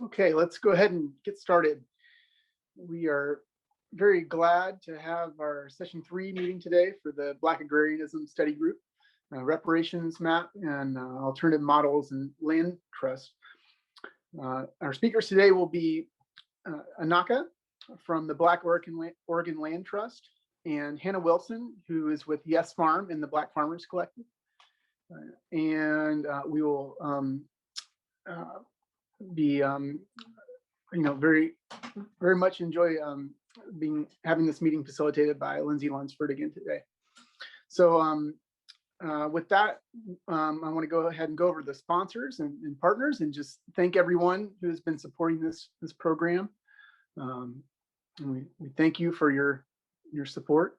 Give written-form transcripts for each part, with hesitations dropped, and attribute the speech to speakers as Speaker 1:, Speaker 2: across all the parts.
Speaker 1: Okay, let's go ahead and get started. We are very glad to have our session 3 meeting today for the Black Agrarianism Study Group, Reparations Map and Alternative Models and Land Trust. Our speakers today will be AnAkA from the Black Oregon Land Trust, and Hannah Wilson, who is with Yes Farm and the Black Farmers Collective. And we will be very much enjoy having this meeting facilitated by Lindsey Lunsford again today. So with that, I want to go ahead and go over the sponsors and partners and just thank everyone who has been supporting this program. And we thank you for your support.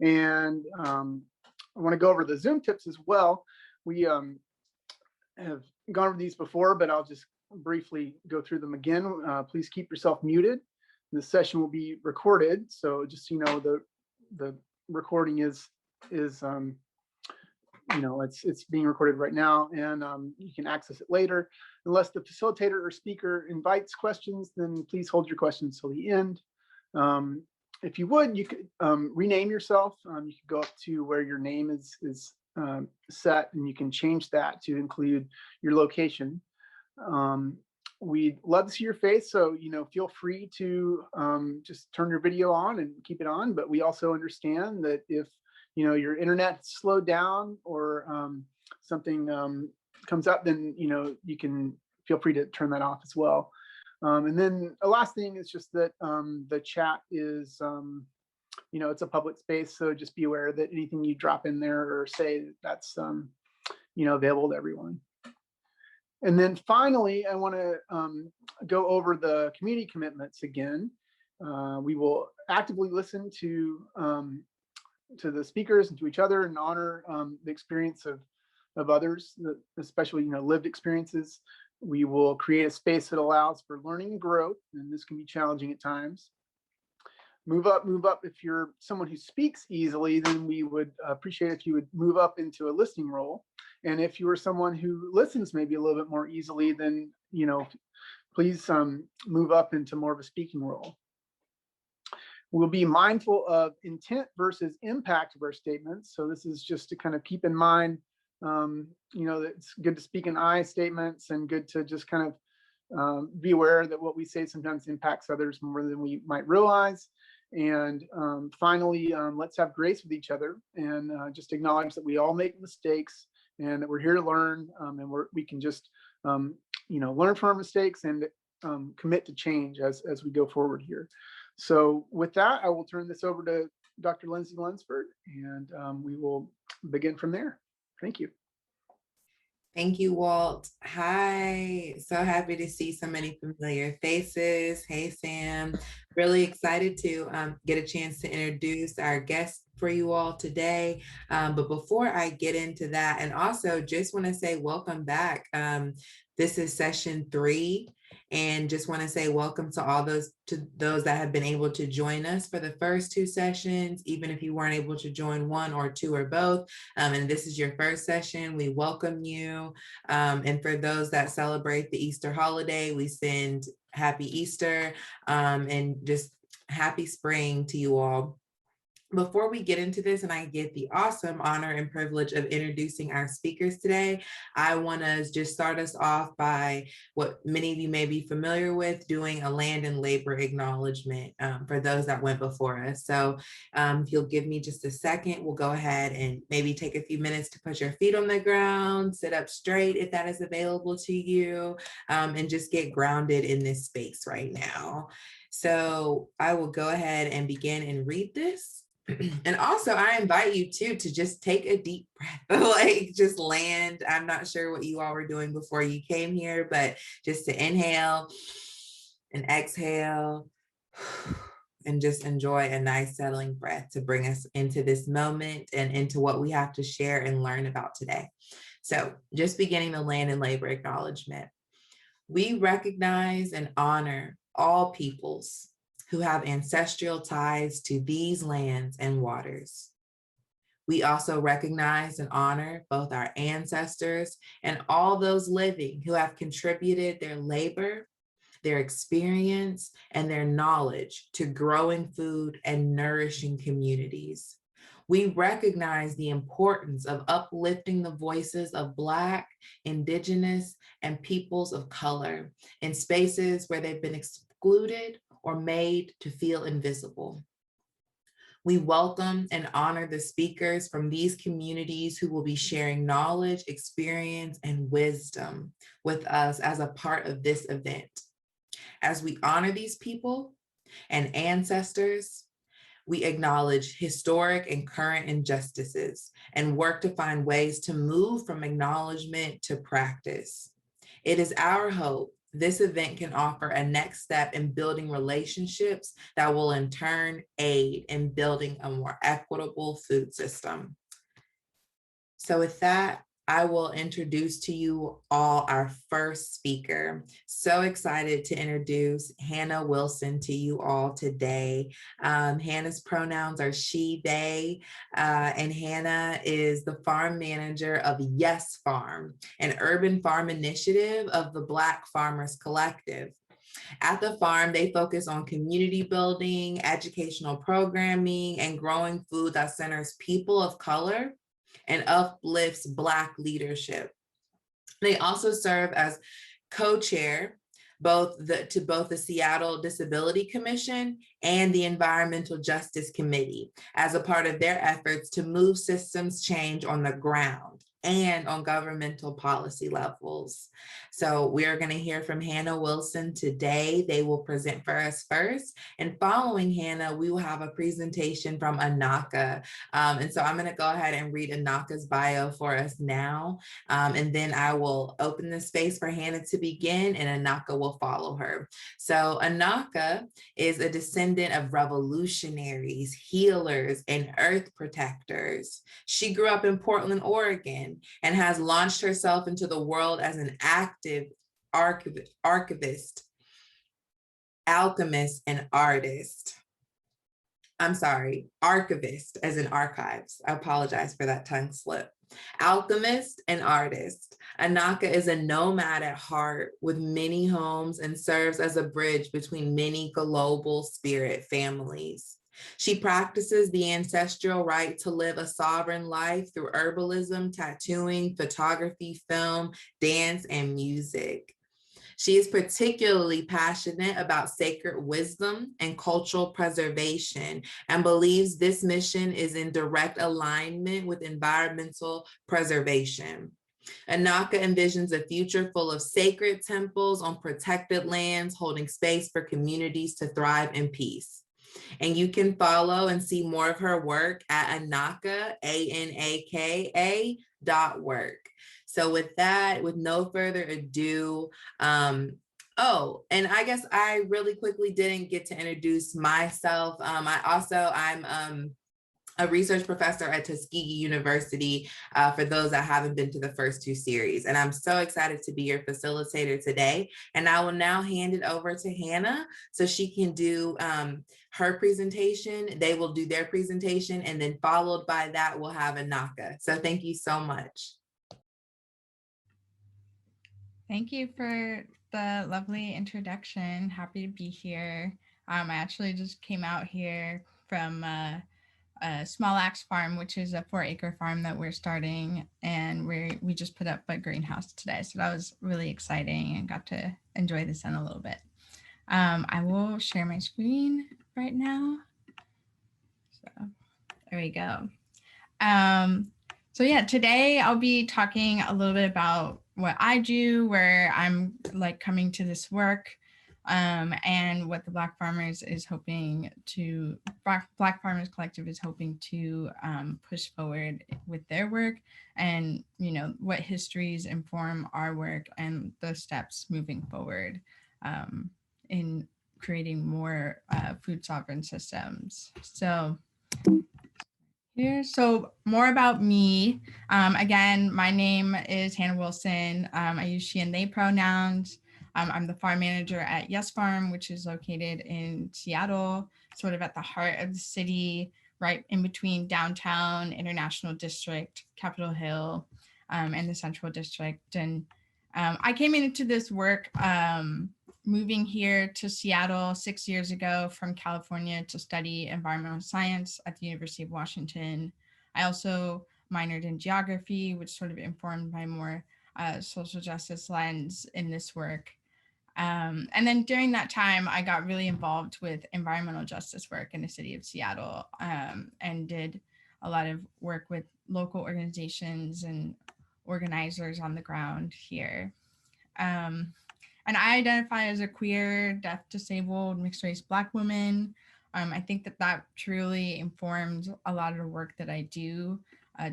Speaker 1: And I want to go over the Zoom tips as well. We have gone over these before, but I'll just briefly go through them again. Please keep yourself muted. This session will be recorded, so just so you know, the recording is it's being recorded right now, and you can access it later. Unless the facilitator or speaker invites questions, then please hold your questions till the end. If you would, you could rename yourself. You could go up to where your name is set, and you can change that to include your location. We'd love to see your face, so feel free to just turn your video on and keep it on. But we also understand that if your internet slowed down or something comes up, then you can feel free to turn that off as well. And then the last thing is just that the chat is it's a public space, so just be aware that anything you drop in there or say, that's available to everyone. And then finally, I want to go over the community commitments again. We will actively listen to the speakers and to each other and honor the experience of others, especially lived experiences. We will create a space that allows for learning and growth, and this can be challenging at times. Move up. If you're someone who speaks easily, then we would appreciate if you would move up into a listening role. And if you are someone who listens maybe a little bit more easily, then please move up into more of a speaking role. We'll be mindful of intent versus impact of our statements. So this is just to kind of keep in mind, that it's good to speak in I statements and good to just kind of be aware that what we say sometimes impacts others more than we might realize. And finally, let's have grace with each other and just acknowledge that we all make mistakes and that we're here to learn, and we can just learn from our mistakes and commit to change as we go forward here. So with that, I will turn this over to Dr. Lindsey Lunsford, and we will begin from there. Thank you.
Speaker 2: Thank you, Walt. Hi, so happy to see so many familiar faces. Hey, Sam. Really excited to get a chance to introduce our guest for you all today. But before I get into that, and also just want to say welcome back. This is session 3. And just want to say welcome to all those that have been able to join us for the first 2 sessions, even if you weren't able to join 1 or 2 or both. And this is your first session, we welcome you. And for those that celebrate the Easter holiday, we send happy Easter and just happy spring to you all. Before we get into this and I get the awesome honor and privilege of introducing our speakers today, I want to just start us off by what many of you may be familiar with, doing a land and labor acknowledgement for those that went before us. So if you'll give me just a second, we'll go ahead and maybe take a few minutes to put your feet on the ground, sit up straight if that is available to you, and just get grounded in this space right now. So I will go ahead and begin and read this. And also I invite you too to just take a deep breath, like just land. I'm not sure what you all were doing before you came here, but just to inhale and exhale and just enjoy a nice settling breath to bring us into this moment and into what we have to share and learn about today. So just beginning the land and labor acknowledgement. We recognize and honor all peoples who have ancestral ties to these lands and waters. We also recognize and honor both our ancestors and all those living who have contributed their labor, their experience, and their knowledge to growing food and nourishing communities. We recognize the importance of uplifting the voices of Black, Indigenous, and peoples of color in spaces where they've been excluded or made to feel invisible. We welcome and honor the speakers from these communities who will be sharing knowledge, experience, and wisdom with us as a part of this event. As we honor these people and ancestors, we acknowledge historic and current injustices and work to find ways to move from acknowledgement to practice. It is our hope this event can offer a next step in building relationships that will in turn aid in building a more equitable food system. So with that, I will introduce to you all our first speaker. So excited to introduce Hannah Wilson to you all today. Hannah's pronouns are she, they, and Hannah is the farm manager of Yes Farm, an urban farm initiative of the Black Farmers Collective. At the farm, they focus on community building, educational programming, and growing food that centers people of color and uplifts Black leadership. They also serve as co-chair to both the Seattle Disability Commission and the Environmental Justice Committee as a part of their efforts to move systems change on the ground and on governmental policy levels. So we're going to hear from Hannah Wilson today. They will present for us first. And following Hannah, we will have a presentation from AnAkA. And so I'm going to go ahead and read AnAkA's bio for us now. And then I will open the space for Hannah to begin and AnAkA will follow her. So AnAkA is a descendant of revolutionaries, healers, and earth protectors. She grew up in Portland, Oregon, and has launched herself into the world as an active archivist, alchemist, and artist. I'm sorry, archivist as in archives. I apologize for that tongue slip. Alchemist and artist. AnAkA is a nomad at heart with many homes and serves as a bridge between many global spirit families. She practices the ancestral right to live a sovereign life through herbalism, tattooing, photography, film, dance, and music. She is particularly passionate about sacred wisdom and cultural preservation and believes this mission is in direct alignment with environmental preservation. AnAkA envisions a future full of sacred temples on protected lands, holding space for communities to thrive in peace. And you can follow and see more of her work at AnAkA, AnAkA.work. So with that, with no further ado, oh, and I guess I really quickly didn't get to introduce myself. I'm a research professor at Tuskegee University, for those that haven't been to the first two series. And I'm so excited to be your facilitator today. And I will now hand it over to Hannah so she can do her presentation. They will do their presentation, and then followed by that, we'll have AnAkA. So thank you so much.
Speaker 3: Thank you for the lovely introduction. Happy to be here. I actually just came out here from Small Axe Farm, which is a 4-acre farm that we're starting, and we just put up a greenhouse today. So that was really exciting and got to enjoy the sun a little bit. I will share my screen right now. So there we go. So yeah, today I'll be talking a little bit about what I do, where I'm like coming to this work, and what the Black Farmers Collective is hoping to push forward with their work, and what histories inform our work and the steps moving forward in creating more food sovereign systems. So so more about me. Again, my name is Hannah Wilson. I use she and they pronouns. I'm the farm manager at Yes Farm, which is located in Seattle, sort of at the heart of the city, right in between downtown, International District, Capitol Hill, and the Central District. And I came into this work moving here to Seattle 6 years ago from California to study environmental science at the University of Washington. I also minored in geography, which sort of informed my more social justice lens in this work. And then during that time, I got really involved with environmental justice work in the city of Seattle, and did a lot of work with local organizations and organizers on the ground here. And I identify as a queer, deaf, disabled, mixed race Black woman. I think that truly informs a lot of the work that I do,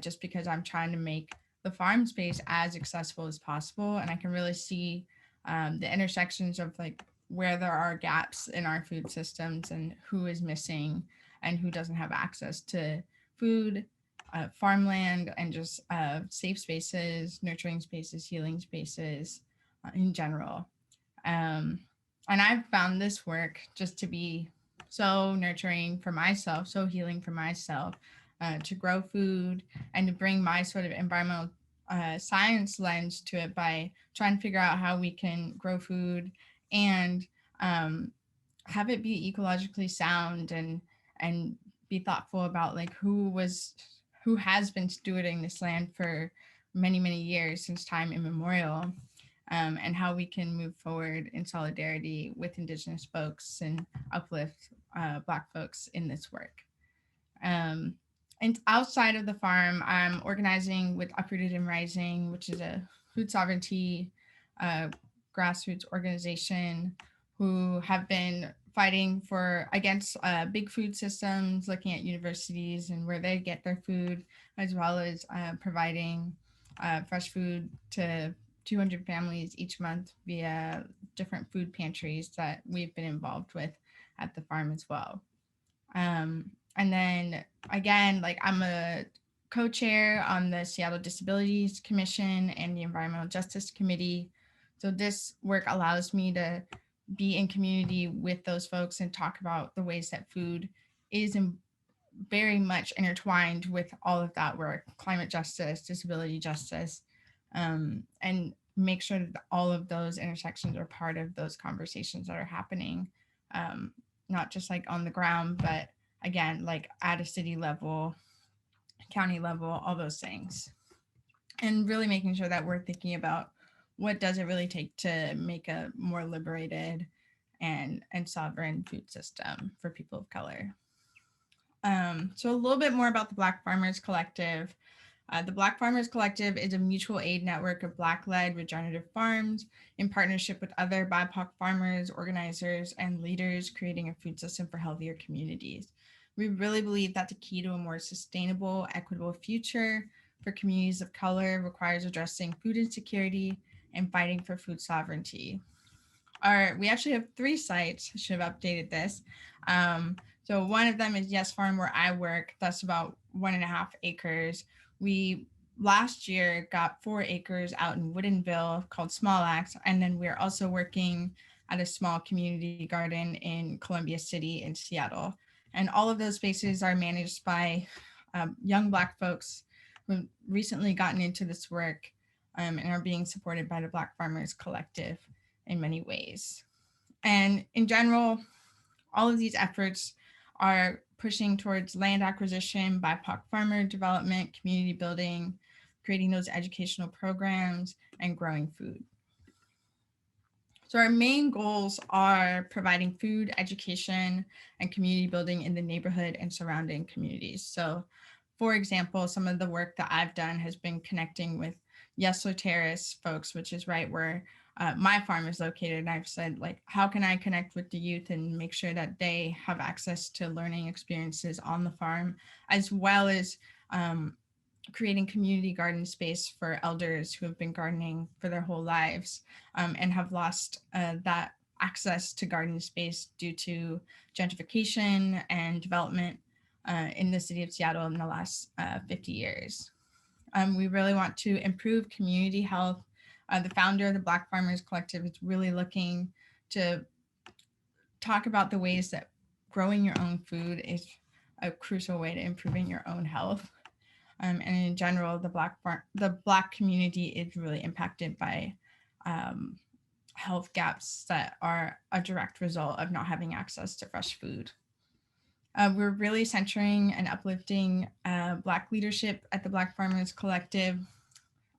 Speaker 3: just because I'm trying to make the farm space as accessible as possible. And I can really see the intersections of like where there are gaps in our food systems and who is missing and who doesn't have access to food, farmland, and just safe spaces, nurturing spaces, healing spaces in general. And I've found this work just to be so nurturing for myself, so healing for myself, to grow food and to bring my sort of environmental science lens to it by trying to figure out how we can grow food and have it be ecologically sound and be thoughtful about like who has been stewarding this land for many years since time immemorial. And how we can move forward in solidarity with Indigenous folks and uplift Black folks in this work. And outside of the farm, I'm organizing with Uprooted and Rising, which is a food sovereignty grassroots organization who have been fighting against big food systems, looking at universities and where they get their food, as well as providing fresh food to 200 families each month via different food pantries that we've been involved with at the farm as well. And then again, like I'm a co-chair on the Seattle Disabilities Commission and the Environmental Justice Committee. So this work allows me to be in community with those folks and talk about the ways that food is very much intertwined with all of that work, climate justice, disability justice, and make sure that all of those intersections are part of those conversations that are happening, not just like on the ground, but again, like at a city level, county level, all those things. And really making sure that we're thinking about what does it really take to make a more liberated and sovereign food system for people of color. So a little bit more about the Black Farmers Collective. The Black Farmers Collective is a mutual aid network of Black-led regenerative farms in partnership with other BIPOC farmers, organizers, and leaders creating a food system for healthier communities. We really believe that the key to a more sustainable, equitable future for communities of color requires addressing food insecurity and fighting for food sovereignty. We actually have 3 sites. I should have updated this. So one of them is Yes Farm, where I work. That's about 1.5 acres. We last year got 4 acres out in Woodinville called Small Axe. And then we're also working at a small community garden in Columbia City in Seattle. And all of those spaces are managed by young Black folks who've recently gotten into this work and are being supported by the Black Farmers Collective in many ways. And in general, all of these efforts are pushing towards land acquisition, BIPOC farmer development, community building, creating those educational programs, and growing food. So our main goals are providing food, education, and community building in the neighborhood and surrounding communities. So for example, some of the work that I've done has been connecting with Yesler Terrace folks, which is right where my farm is located. And I've said, like, how can I connect with the youth and make sure that they have access to learning experiences on the farm, as well as creating community garden space for elders who have been gardening for their whole lives and have lost that access to garden space due to gentrification and development in the city of Seattle in the last 50 years. We really want to improve community health. The founder of the Black Farmers Collective is really looking to talk about the ways that growing your own food is a crucial way to improving your own health. And in general, the Black community is really impacted by health gaps that are a direct result of not having access to fresh food. We're really centering and uplifting Black leadership at the Black Farmers Collective.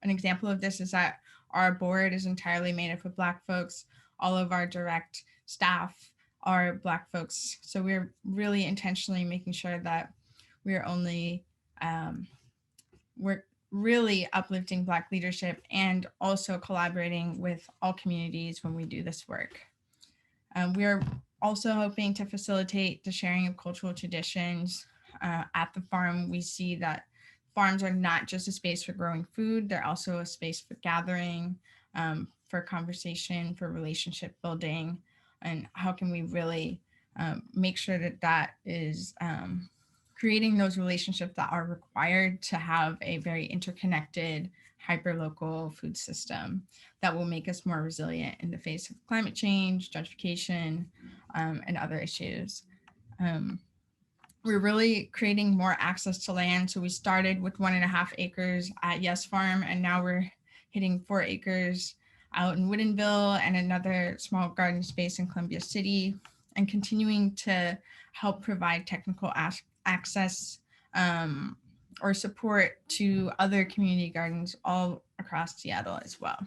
Speaker 3: An example of this is that our board is entirely made up of Black folks. All of our direct staff are Black folks. So we're really intentionally making sure that we're only, we're really uplifting Black leadership and also collaborating with all communities when we do this work. We're also hoping to facilitate the sharing of cultural traditions. At the farm, we see that farms are not just a space for growing food, they're also a space for gathering, for conversation, for relationship building, and how can we really make sure that that is creating those relationships that are required to have a very interconnected, hyperlocal food system that will make us more resilient in the face of climate change, gentrification, and other issues. We're really creating more access to land. So we started with 1.5 acres at Yes Farm, and now we're hitting 4 acres out in Woodinville and another small garden space in Columbia City, and continuing to help provide technical access or support to other community gardens all across Seattle as well.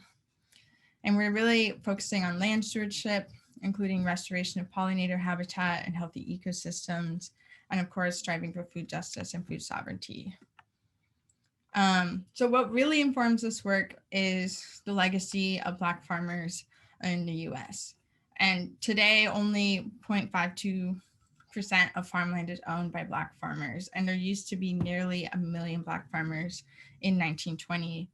Speaker 3: And we're really focusing on land stewardship, including restoration of pollinator habitat and healthy ecosystems, and of course, striving for food justice and food sovereignty. So what really informs this work is the legacy of Black farmers in the US. And today, only 0.52% of farmland is owned by Black farmers. And there used to be nearly 1 million Black farmers in 1920.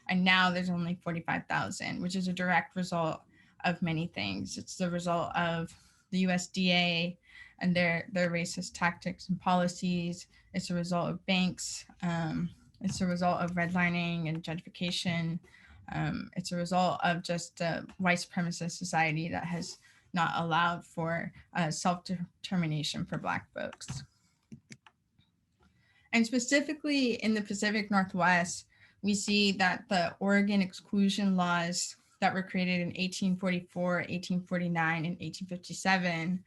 Speaker 3: And now there's only 45,000, which is a direct result of many things. It's the result of the USDA and their racist tactics and policies. It's a result of banks. It's a result of redlining and gentrification. It's a result of just a white supremacist society that has not allowed for self-determination for Black folks. And specifically in the Pacific Northwest, we see that the Oregon exclusion laws that were created in 1844, 1849, and 1857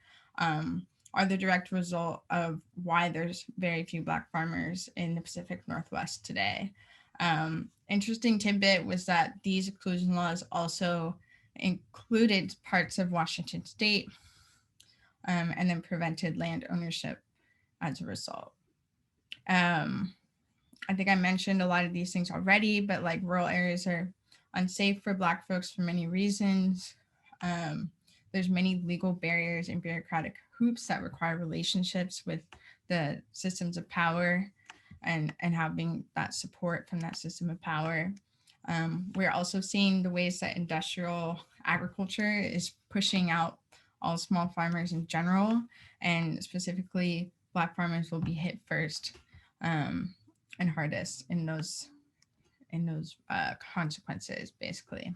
Speaker 3: are the direct result of why there's very few Black farmers in the Pacific Northwest today. Interesting tidbit was that these exclusion laws also included parts of Washington state and then prevented land ownership as a result. I think I mentioned a lot of these things already, but like rural areas are unsafe for Black folks for many reasons. There's many legal barriers and bureaucratic hoops that require relationships with the systems of power and having that support from that system of power. We're also seeing the ways that industrial agriculture is pushing out all small farmers in general, and specifically Black farmers will be hit first and hardest in those consequences, basically.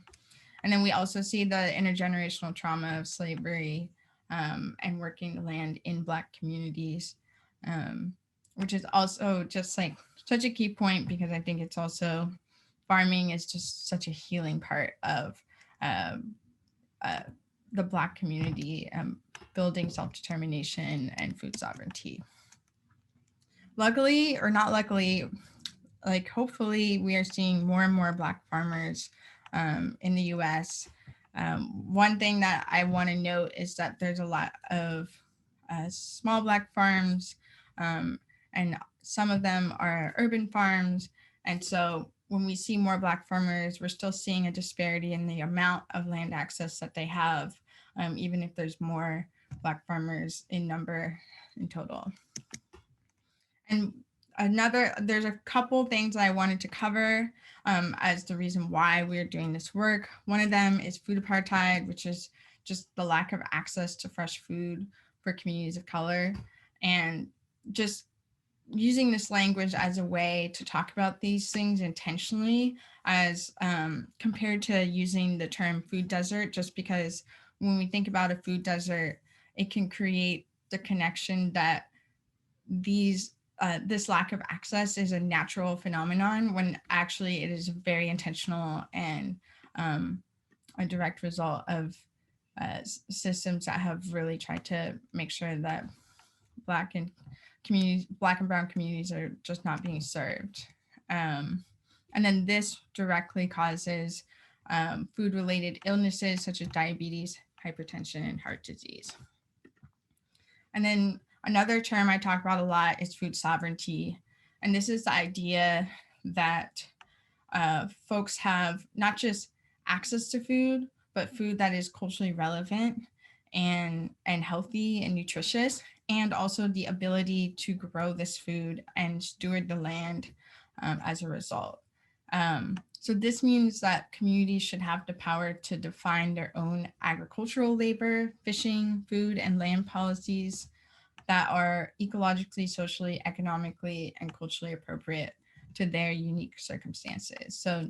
Speaker 3: And then we also see the intergenerational trauma of slavery and working the land in Black communities, which is also just like such a key point, because I think it's also, farming is just such a healing part of the Black community, building self-determination and food sovereignty. Luckily, or not luckily, like hopefully we are seeing more and more Black farmers in the US. One thing that I want to note is that there's a lot of small Black farms, and some of them are urban farms. And so when we see more Black farmers, we're still seeing a disparity in the amount of land access that they have, even if there's more Black farmers in number in total. And there's a couple things I wanted to cover as the reason why we're doing this work. One of them is food apartheid, which is just the lack of access to fresh food for communities of color, and just using this language as a way to talk about these things intentionally, as compared to using the term food desert, just because when we think about a food desert, it can create the connection that this lack of access is a natural phenomenon when actually it is very intentional and a direct result of systems that have really tried to make sure that Black and brown communities are just not being served. And then this directly causes food-related illnesses such as diabetes, hypertension, and heart disease. And then another term I talk about a lot is food sovereignty. And this is the idea that folks have not just access to food, but food that is culturally relevant and healthy and nutritious, and also the ability to grow this food and steward the land as a result. So this means that communities should have the power to define their own agricultural labor, fishing, food, and land policies that are ecologically, socially, economically, and culturally appropriate to their unique circumstances. So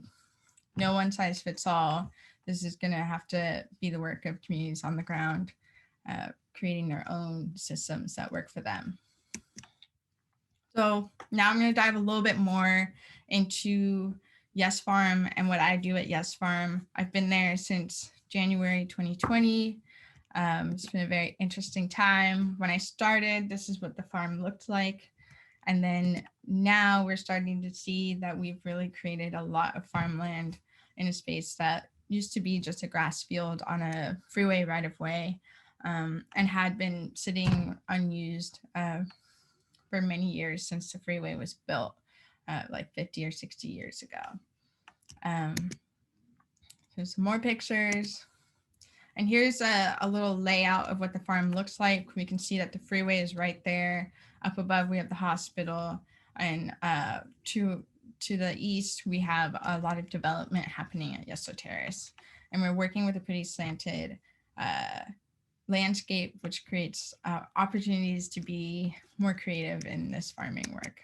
Speaker 3: no one size fits all. This is going to have to be the work of communities on the ground, creating their own systems that work for them. So now I'm going to dive a little bit more into Yes Farm and what I do at Yes Farm. I've been there since January 2020. It's been a very interesting time. When I started, this is what the farm looked like. And then now we're starting to see that we've really created a lot of farmland in a space that used to be just a grass field on a freeway right of way, and had been sitting unused for many years since the freeway was built, like 50 or 60 years ago. So some more pictures. And here's a little layout of what the farm looks like. We can see that the freeway is right there. Up above, we have the hospital. And to the east, we have a lot of development happening at Yeso Terrace. And we're working with a pretty slanted landscape, which creates opportunities to be more creative in this farming work.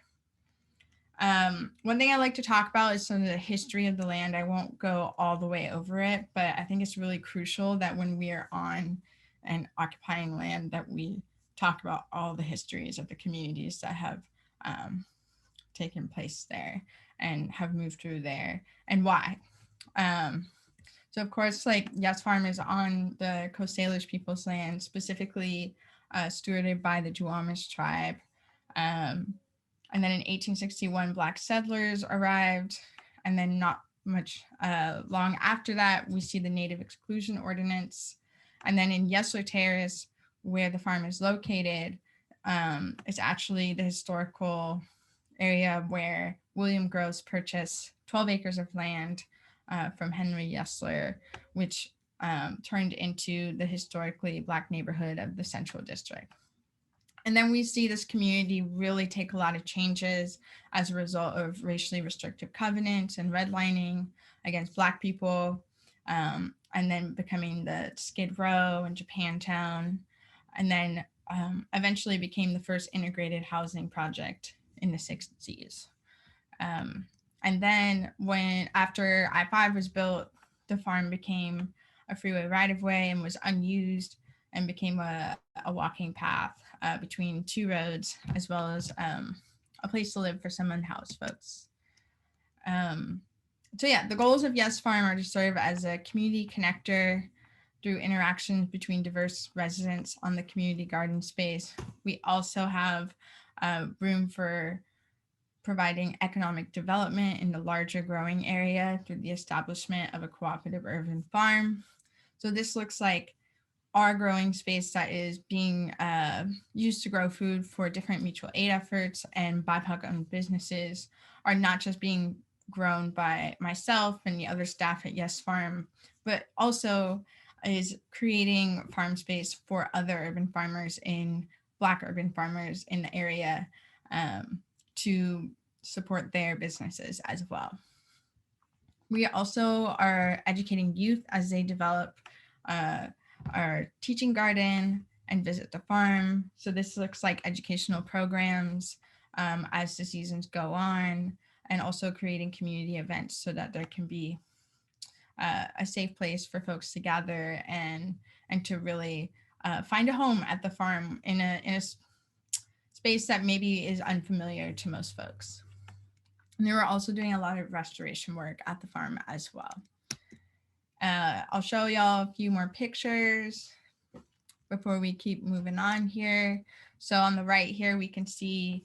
Speaker 3: One thing I like to talk about is some of the history of the land. I won't go all the way over it, but I think it's really crucial that when we are on and occupying land, that we talk about all the histories of the communities that have taken place there and have moved through there and why. So of course, like Yes Farm is on the Coast Salish people's land, specifically stewarded by the Duwamish tribe. And then in 1861, Black settlers arrived. And then not much long after that, we see the Native Exclusion Ordinance. And then in Yeso Terrace, where the farm is located, it's actually the historical area where William Gross purchased 12 acres of land from Henry Yesler, which turned into the historically Black neighborhood of the Central District. And then we see this community really take a lot of changes as a result of racially restrictive covenants and redlining against Black people, and then becoming the Skid Row and Japantown, and then eventually became the first integrated housing project in the 60s. And then after I-5 was built, the farm became a freeway right-of-way and was unused and became a walking path between two roads, as well as a place to live for some unhoused folks. So yeah, the goals of Yes Farm are to serve as a community connector through interactions between diverse residents on the community garden space. We also have room for providing economic development in the larger growing area through the establishment of a cooperative urban farm. So this looks like our growing space that is being used to grow food for different mutual aid efforts and BIPOC-owned businesses are not just being grown by myself and the other staff at Yes Farm, but also is creating farm space for other urban farmers Black urban farmers in the area to support their businesses as well. We also are educating youth as they develop our teaching garden and visit the farm. So this looks like educational programs as the seasons go on, and also creating community events so that there can be a safe place for folks to gather and to really find a home at the farm in a space space that maybe is unfamiliar to most folks. And they were also doing a lot of restoration work at the farm as well. I'll show y'all a few more pictures before we keep moving on here. So on the right here, we can see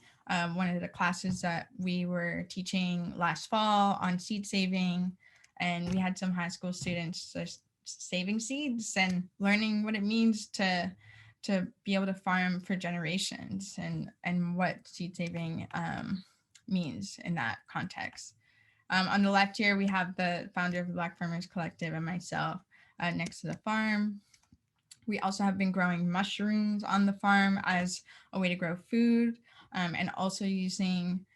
Speaker 3: one of the classes that we were teaching last fall on seed saving. And we had some high school students just saving seeds and learning what it means to be able to farm for generations and what seed saving means in that context. On the left here, we have the founder of the Black Farmers Collective and myself next to the farm. We also have been growing mushrooms on the farm as a way to grow food, and also using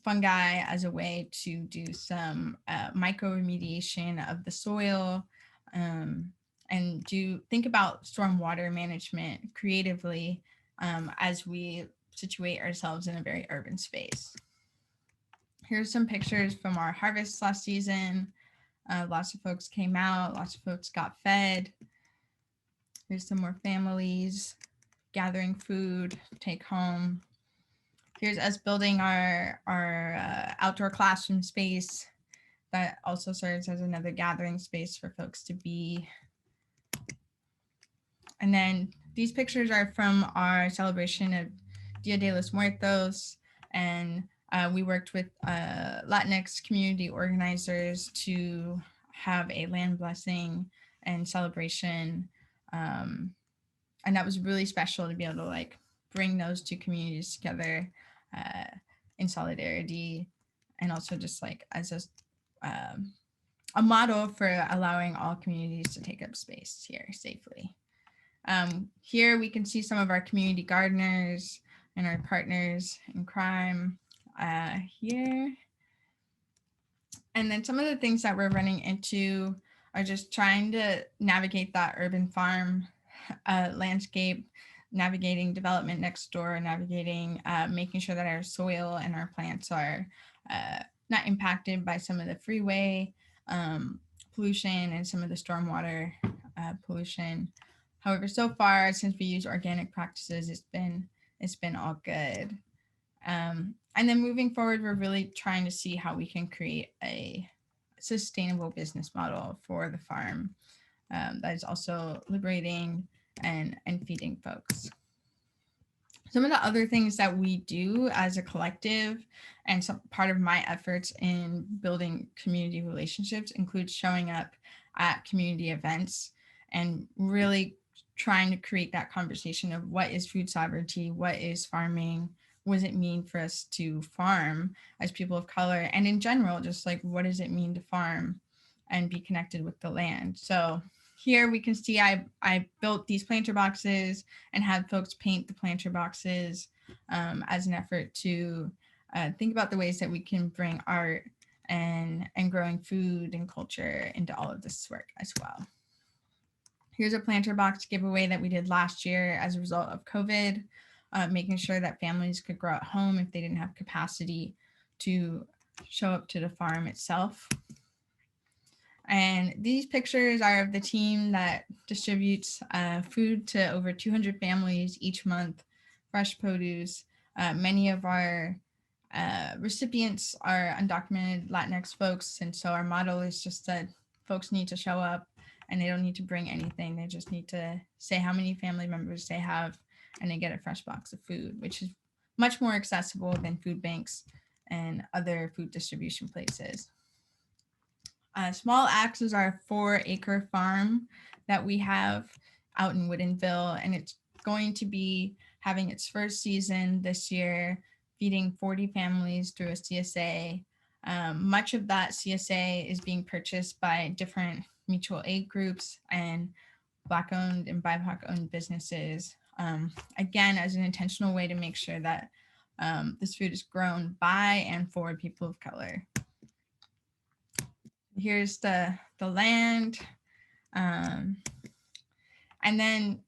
Speaker 3: fungi as a way to do some micro-remediation of the soil, and think about stormwater management creatively as we situate ourselves in a very urban space. Here's some pictures from our harvest last season. Lots of folks came out, lots of folks got fed. Here's some more families gathering food, take home. Here's us building our outdoor classroom space that also serves as another gathering space for folks to be. And then these pictures are from our celebration of Dia de los Muertos, and we worked with Latinx community organizers to have a land blessing and celebration. And that was really special to be able to like bring those two communities together in solidarity, and also just like as a model for allowing all communities to take up space here safely. Here we can see some of our community gardeners and our partners in crime here. And then some of the things that we're running into are just trying to navigate that urban farm landscape, navigating development next door, navigating making sure that our soil and our plants are not impacted by some of the freeway pollution and some of the stormwater pollution. However, so far, since we use organic practices, it's been all good. And then moving forward, we're really trying to see how we can create a sustainable business model for the farm that is also liberating and feeding folks. Some of the other things that we do as a collective and some part of my efforts in building community relationships include showing up at community events and really trying to create that conversation of what is food sovereignty, what is farming, what does it mean for us to farm as people of color, and in general, just like what does it mean to farm and be connected with the land. So here we can see I built these planter boxes and had folks paint the planter boxes as an effort to think about the ways that we can bring art and growing food and culture into all of this work as well. Here's a planter box giveaway that we did last year as a result of COVID, making sure that families could grow at home if they didn't have capacity to show up to the farm itself. And these pictures are of the team that distributes food to over 200 families each month, fresh produce. Many of our recipients are undocumented Latinx folks. And so our model is just that folks need to show up and they don't need to bring anything. They just need to say how many family members they have and they get a fresh box of food, which is much more accessible than food banks and other food distribution places. Small Axe is our 4-acre farm that we have out in Woodinville, and it's going to be having its first season this year, feeding 40 families through a CSA. Much of that CSA is being purchased by different mutual aid groups and Black-owned and BIPOC-owned businesses, again, as an intentional way to make sure that this food is grown by and for people of color. Here's the land. And then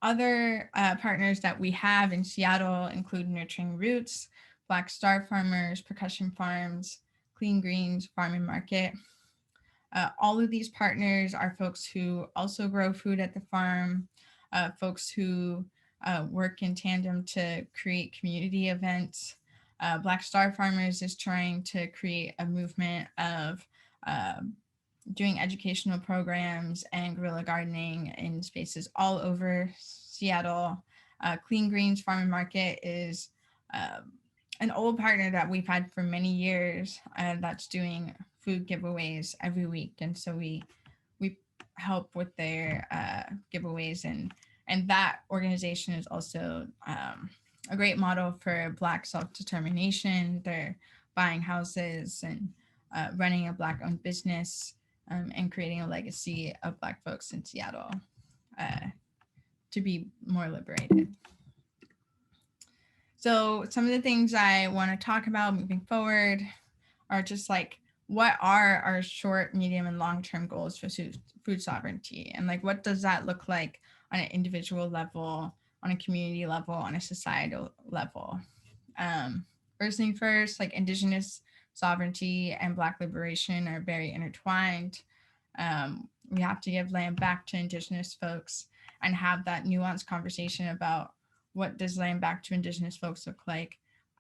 Speaker 3: other partners that we have in Seattle include Nurturing Roots, Black Star Farmers, Percussion Farms, Clean Greens, Farm and Market. All of these partners are folks who also grow food at the farm, folks who work in tandem to create community events. Black Star Farmers is trying to create a movement of doing educational programs and guerrilla gardening in spaces all over Seattle. Clean Greens Farm and Market is an old partner that we've had for many years that's doing food giveaways every week. And so we help with their giveaways, and that organization is also a great model for Black self-determination. They're buying houses and running a Black-owned business and creating a legacy of Black folks in Seattle to be more liberated. So some of the things I want to talk about moving forward are just like, what are our short, medium, and long-term goals for food sovereignty? And like, what does that look like on an individual level, on a community level, on a societal level? First thing first, like Indigenous sovereignty and Black liberation are very intertwined. We have to give land back to Indigenous folks and have that nuanced conversation about what does land back to Indigenous folks look like,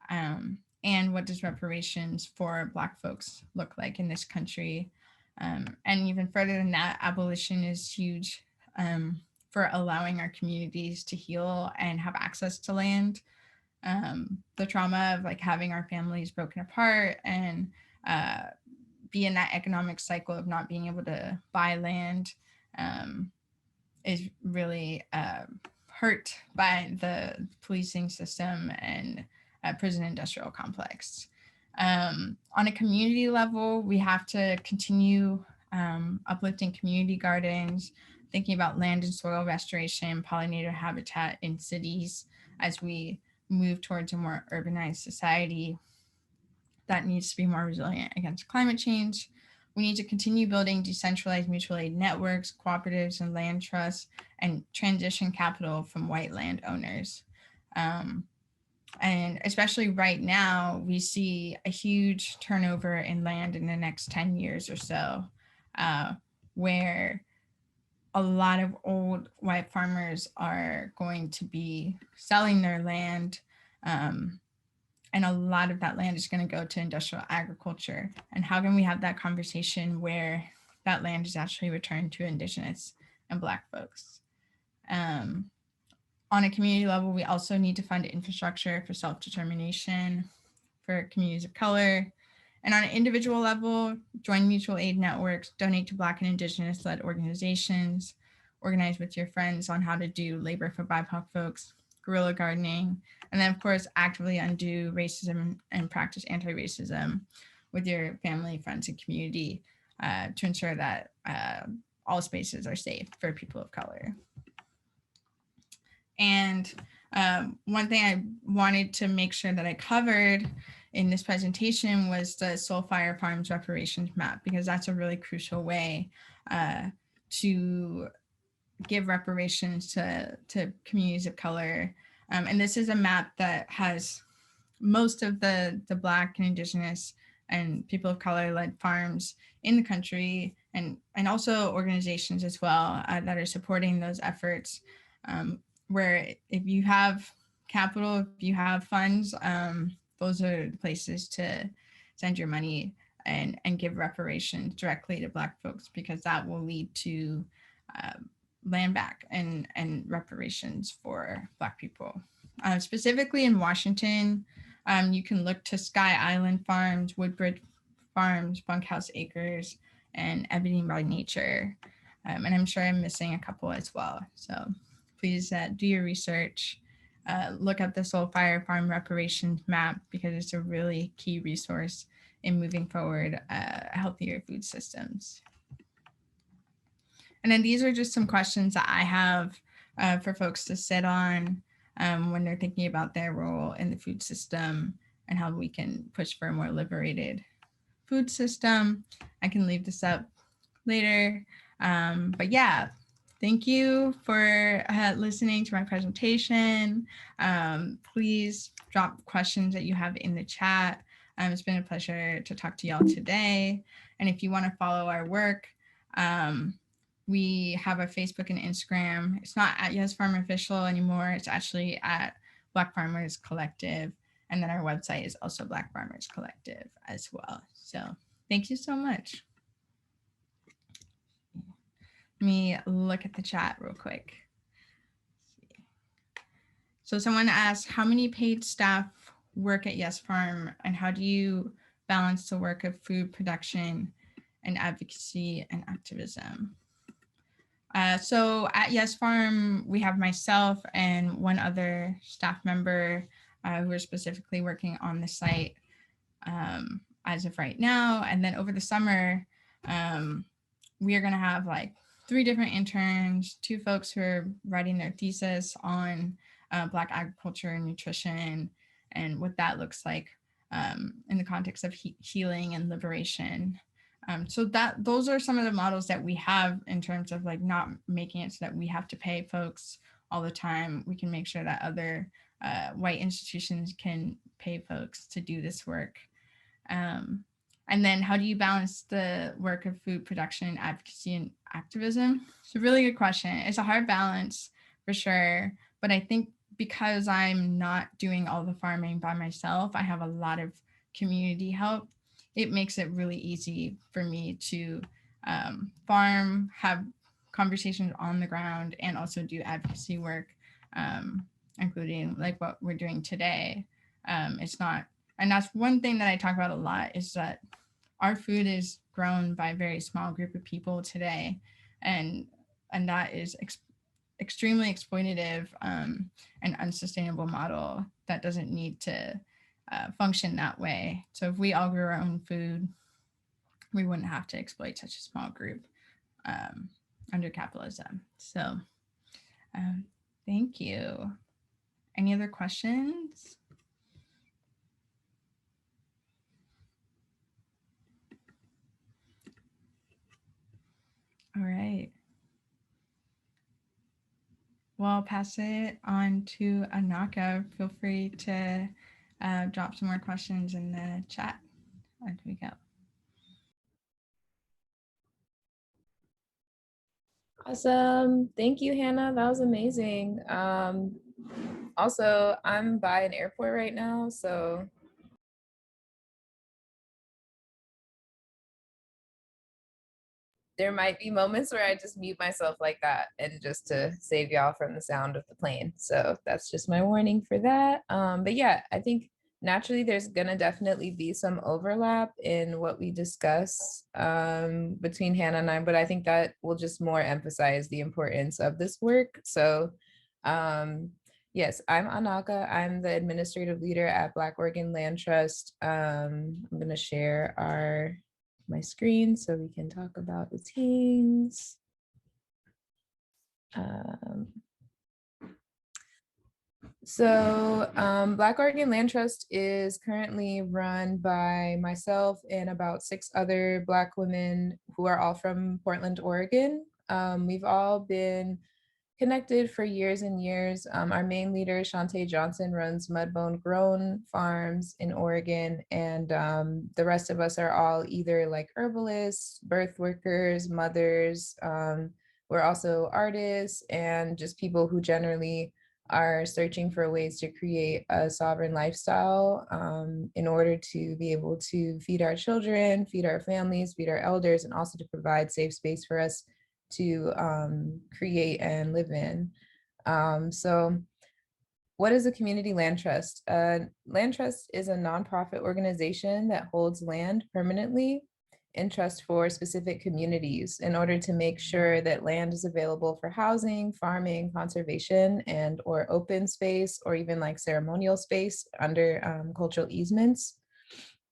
Speaker 3: and what does reparations for Black folks look like in this country. And even further than that, abolition is huge for allowing our communities to heal and have access to land. The trauma of like having our families broken apart and be in that economic cycle of not being able to buy land is really hurt by the policing system and prison industrial complex. On a community level, we have to continue uplifting community gardens, thinking about land and soil restoration, pollinator habitat in cities as we move towards a more urbanized society that needs to be more resilient against climate change. We need to continue building decentralized mutual aid networks, cooperatives, and land trusts, and transition capital from white landowners. And especially right now, we see a huge turnover in land in the next 10 years or so, where a lot of old white farmers are going to be selling their land, and a lot of that land is going to go to industrial agriculture. And how can we have that conversation where that land is actually returned to Indigenous and Black folks? On a community level, we also need to fund infrastructure for self-determination for communities of color. And on an individual level, join mutual aid networks, donate to Black and Indigenous-led organizations, organize with your friends on how to do labor for BIPOC folks, guerrilla gardening, and then of course, actively undo racism and practice anti-racism with your family, friends, and community to ensure that all spaces are safe for people of color. And one thing I wanted to make sure that I covered in this presentation was the Soulfire Farms reparations map, because that's a really crucial way to give reparations to communities of color. And this is a map that has most of the Black and Indigenous and people of color led farms in the country, and also organizations as well that are supporting those efforts, where if you have capital, if you have funds, those are the places to send your money and give reparations directly to Black folks, because that will lead to land back and reparations for Black people. Specifically in Washington, you can look to Sky Island Farms, Woodbridge Farms, Bunkhouse Acres, and Ebony by Nature. And I'm sure I'm missing a couple as well. So please do your research. Look up the Soulfire Farm reparations map, because it's a really key resource in moving forward healthier food systems. And then these are just some questions that I have for folks to sit on when they're thinking about their role in the food system and how we can push for a more liberated food system. I can leave this up later. But yeah, thank you for listening to my presentation. Please drop questions that you have in the chat. It's been a pleasure to talk to y'all today. And if you want to follow our work, we have a Facebook and Instagram. It's not at Yes Farm Official anymore. It's actually at Black Farmers Collective. And then our website is also Black Farmers Collective as well. So thank you so much. Let me look at the chat real quick. So someone asked, how many paid staff work at Yes Farm, and how do you balance the work of food production and advocacy and activism? So at Yes Farm, we have myself and one other staff member who are specifically working on the site as of right now. And then over the summer, we are going to have like 3 different interns, 2 folks who are writing their thesis on Black agriculture and nutrition and what that looks like in the context of healing and liberation. So those are some of the models that we have in terms of like not making it so that we have to pay folks all the time. We can make sure that other white institutions can pay folks to do this work. And then how do you balance the work of food production, advocacy, and activism? It's a really good question. It's a hard balance for sure. But I think because I'm not doing all the farming by myself, I have a lot of community help. It makes it really easy for me to farm, have conversations on the ground, and also do advocacy work, including like what we're doing today. It's not, and that's one thing that I talk about a lot, is that our food is grown by a very small group of people today, and that is extremely exploitative and unsustainable model that doesn't need to function that way. So if we all grew our own food, we wouldn't have to exploit such a small group under capitalism. So thank you. Any other questions? All right. Well, I'll pass it on to AnAkA. Feel free to drop some more questions in the chat as we go.
Speaker 4: Awesome. Thank you, Hannah. That was amazing. Also, I'm by an airport right now, so there might be moments where I just mute myself like that, and just to save y'all from the sound of the plane. So that's just my warning for that. But yeah, I think naturally there's gonna definitely be some overlap in what we discuss between Hannah and I, but I think that will just more emphasize the importance of this work. So yes, I'm AnAkA. I'm the administrative leader at Black Oregon Land Trust. I'm gonna share my screen so we can talk about the teams. Black Oregon Land Trust is currently run by myself and about 6 other Black women who are all from Portland, Oregon. We've all been connected for years and years. Our main leader, Shantae Johnson, runs Mudbone Grown Farms in Oregon, and the rest of us are all either like herbalists, birth workers, mothers. We're also artists and just people who generally are searching for ways to create a sovereign lifestyle in order to be able to feed our children, feed our families, feed our elders, and also to provide safe space for us to create and live in. So what is a community land trust? Land trust is a nonprofit organization that holds land permanently in trust for specific communities in order to make sure that land is available for housing, farming, conservation, and or open space, or even like ceremonial space under cultural easements.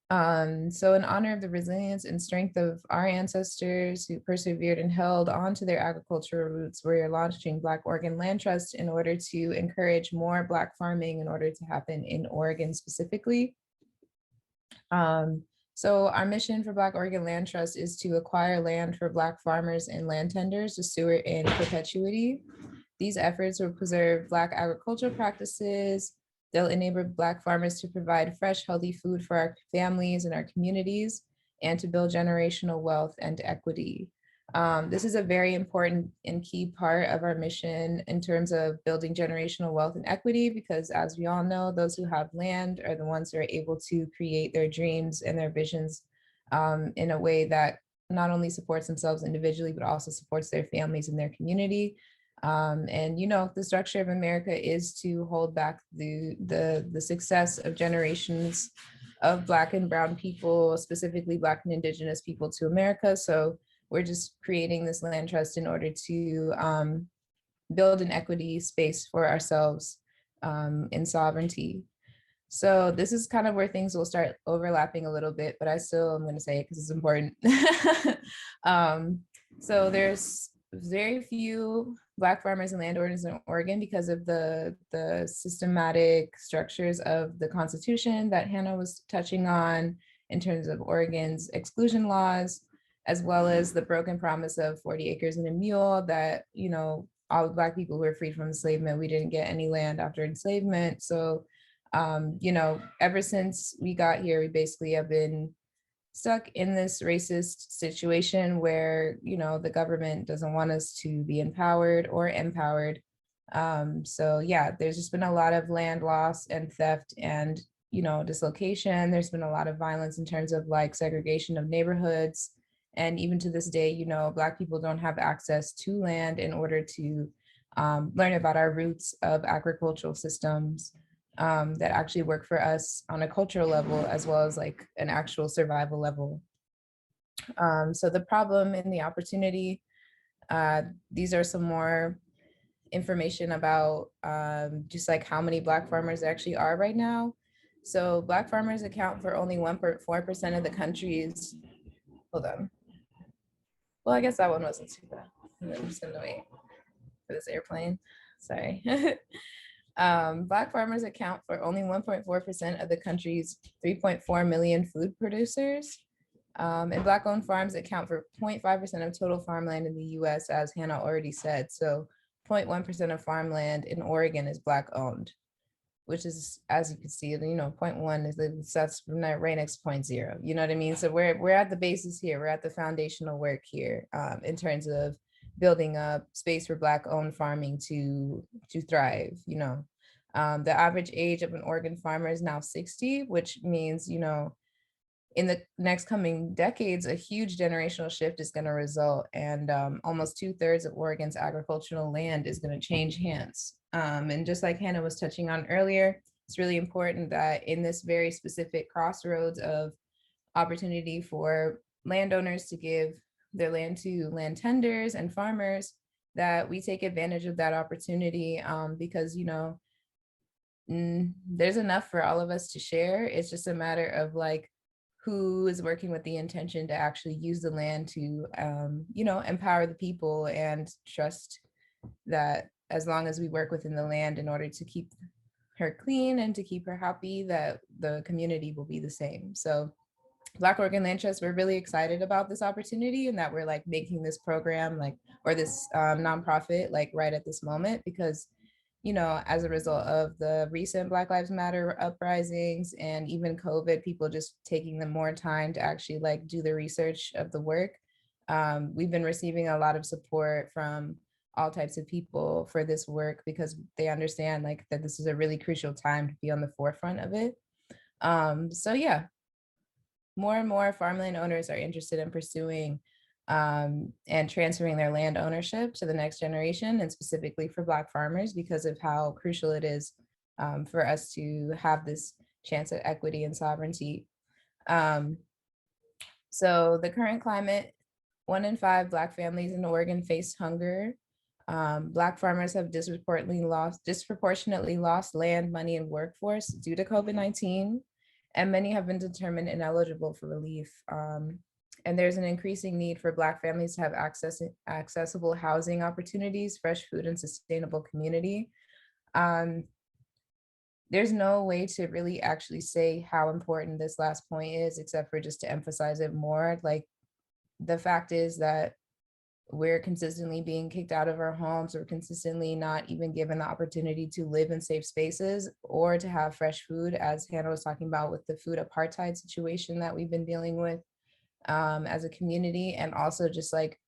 Speaker 4: So in honor of the resilience and strength of our ancestors who persevered and held on to their agricultural roots, we're launching Black Oregon Land Trust in order to encourage more Black farming in order to happen in Oregon specifically. So our mission for Black Oregon Land Trust is to acquire land for Black farmers and land tenders to steward in perpetuity. These efforts will preserve Black agricultural practices. They'll enable Black farmers to provide fresh, healthy food for our families and our communities, and to build generational wealth and equity. This is a very important and key part of our mission in terms of building generational wealth and equity, because as we all know, those who have land are the ones who are able to create their dreams and their visions in a way that not only supports themselves individually, but also supports their families and their community. And you know, the structure of America is to hold back the success of generations of Black and Brown people, specifically Black and Indigenous people, to America. So we're just creating this land trust in order to build an equity space for ourselves in sovereignty. So this is kind of where things will start overlapping a little bit, but I still am going to say it because it's important. So there's very few Black farmers and landowners in Oregon because of the systematic structures of the Constitution that Hannah was touching on in terms of Oregon's exclusion laws, as well as the broken promise of 40 acres and a mule that, you know, all the Black people who were freed from enslavement, we didn't get any land after enslavement. So, you know, ever since we got here, we basically have been stuck in this racist situation where, you know, the government doesn't want us to be empowered or empowered. So yeah, there's just been a lot of land loss and theft and, you know, dislocation. There's been a lot of violence in terms of like segregation of neighborhoods. And even to this day, you know, Black people don't have access to land in order to learn about our roots of agricultural systems that actually work for us on a cultural level, as well as like an actual survival level. So the problem and the opportunity, these are some more information about just like how many Black farmers there actually are right now. So Black farmers account for only 1.4% of the country's, hold on. Well, I guess that one wasn't too bad. I'm just gonna wait for this airplane, sorry. Black farmers account for only 1.4% of the country's 3.4 million food producers. And Black-owned farms account for 0.5% of total farmland in the US, as Hannah already said. So 0.1% of farmland in Oregon is Black-owned, which is, as you can see, you know, 0.1 is that's right next to 0.0. You know what I mean? So we're at the basis here. We're at the foundational work here in terms of building up space for Black-owned farming to thrive. You know, the average age of an Oregon farmer is now 60, which means, you know, in the next coming decades, a huge generational shift is going to result, and almost 2/3 of Oregon's agricultural land is going to change hands. And just like Hannah was touching on earlier, it's really important that in this very specific crossroads of opportunity for landowners to give their land to land tenders and farmers, that we take advantage of that opportunity because, you know, there's enough for all of us to share. It's just a matter of like, who is working with the intention to actually use the land to, you know, empower the people and trust that as long as we work within the land in order to keep her clean and to keep her happy, that the community will be the same. So Black Oregon Land Trust, we're really excited about this opportunity and that we're like making this program like, or this nonprofit like right at this moment, because, you know, as a result of the recent Black Lives Matter uprisings and even COVID, people just taking them more time to actually like do the research of the work. We've been receiving a lot of support from all types of people for this work because they understand like that this is a really crucial time to be on the forefront of it. So yeah, more and more farmland owners are interested in pursuing and transferring their land ownership to the next generation, and specifically for Black farmers because of how crucial it is for us to have this chance at equity and sovereignty. So the current climate, 1 in 5 Black families in Oregon face hunger. Black farmers have disproportionately lost land, money, and workforce due to COVID-19, and many have been determined ineligible for relief. And there's an increasing need for Black families to have accessible housing opportunities, fresh food, and sustainable community. There's no way to really actually say how important this last point is, except for just to emphasize it more. Like, the fact is that we're consistently being kicked out of our homes. We're consistently not even given the opportunity to live in safe spaces or to have fresh food, as Hannah was talking about with the food apartheid situation that we've been dealing with as a community. And also just like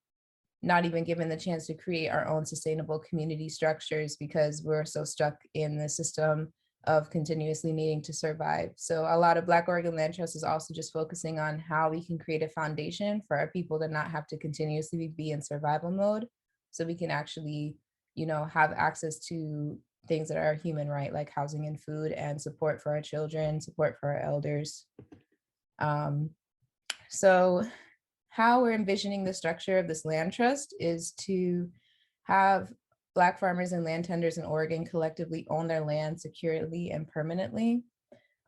Speaker 4: not even given the chance to create our own sustainable community structures because we're so stuck in the system of continuously needing to survive. So a lot of Black Oregon Land Trust is also just focusing on how we can create a foundation for our people to not have to continuously be in survival mode, so we can actually, you know, have access to things that are a human right, like housing and food and support for our children, support for our elders. So how we're envisioning the structure of this land trust is to have Black farmers and land tenders in Oregon collectively own their land securely and permanently.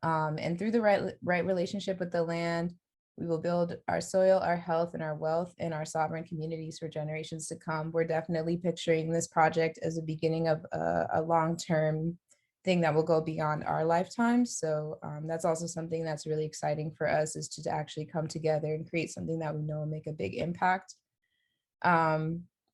Speaker 4: And through the right relationship with the land, we will build our soil, our health, and our wealth in our sovereign communities for generations to come. We're definitely picturing this project as a beginning of a long-term thing that will go beyond our lifetime. So that's also something that's really exciting for us, is to actually come together and create something that we know will make a big impact.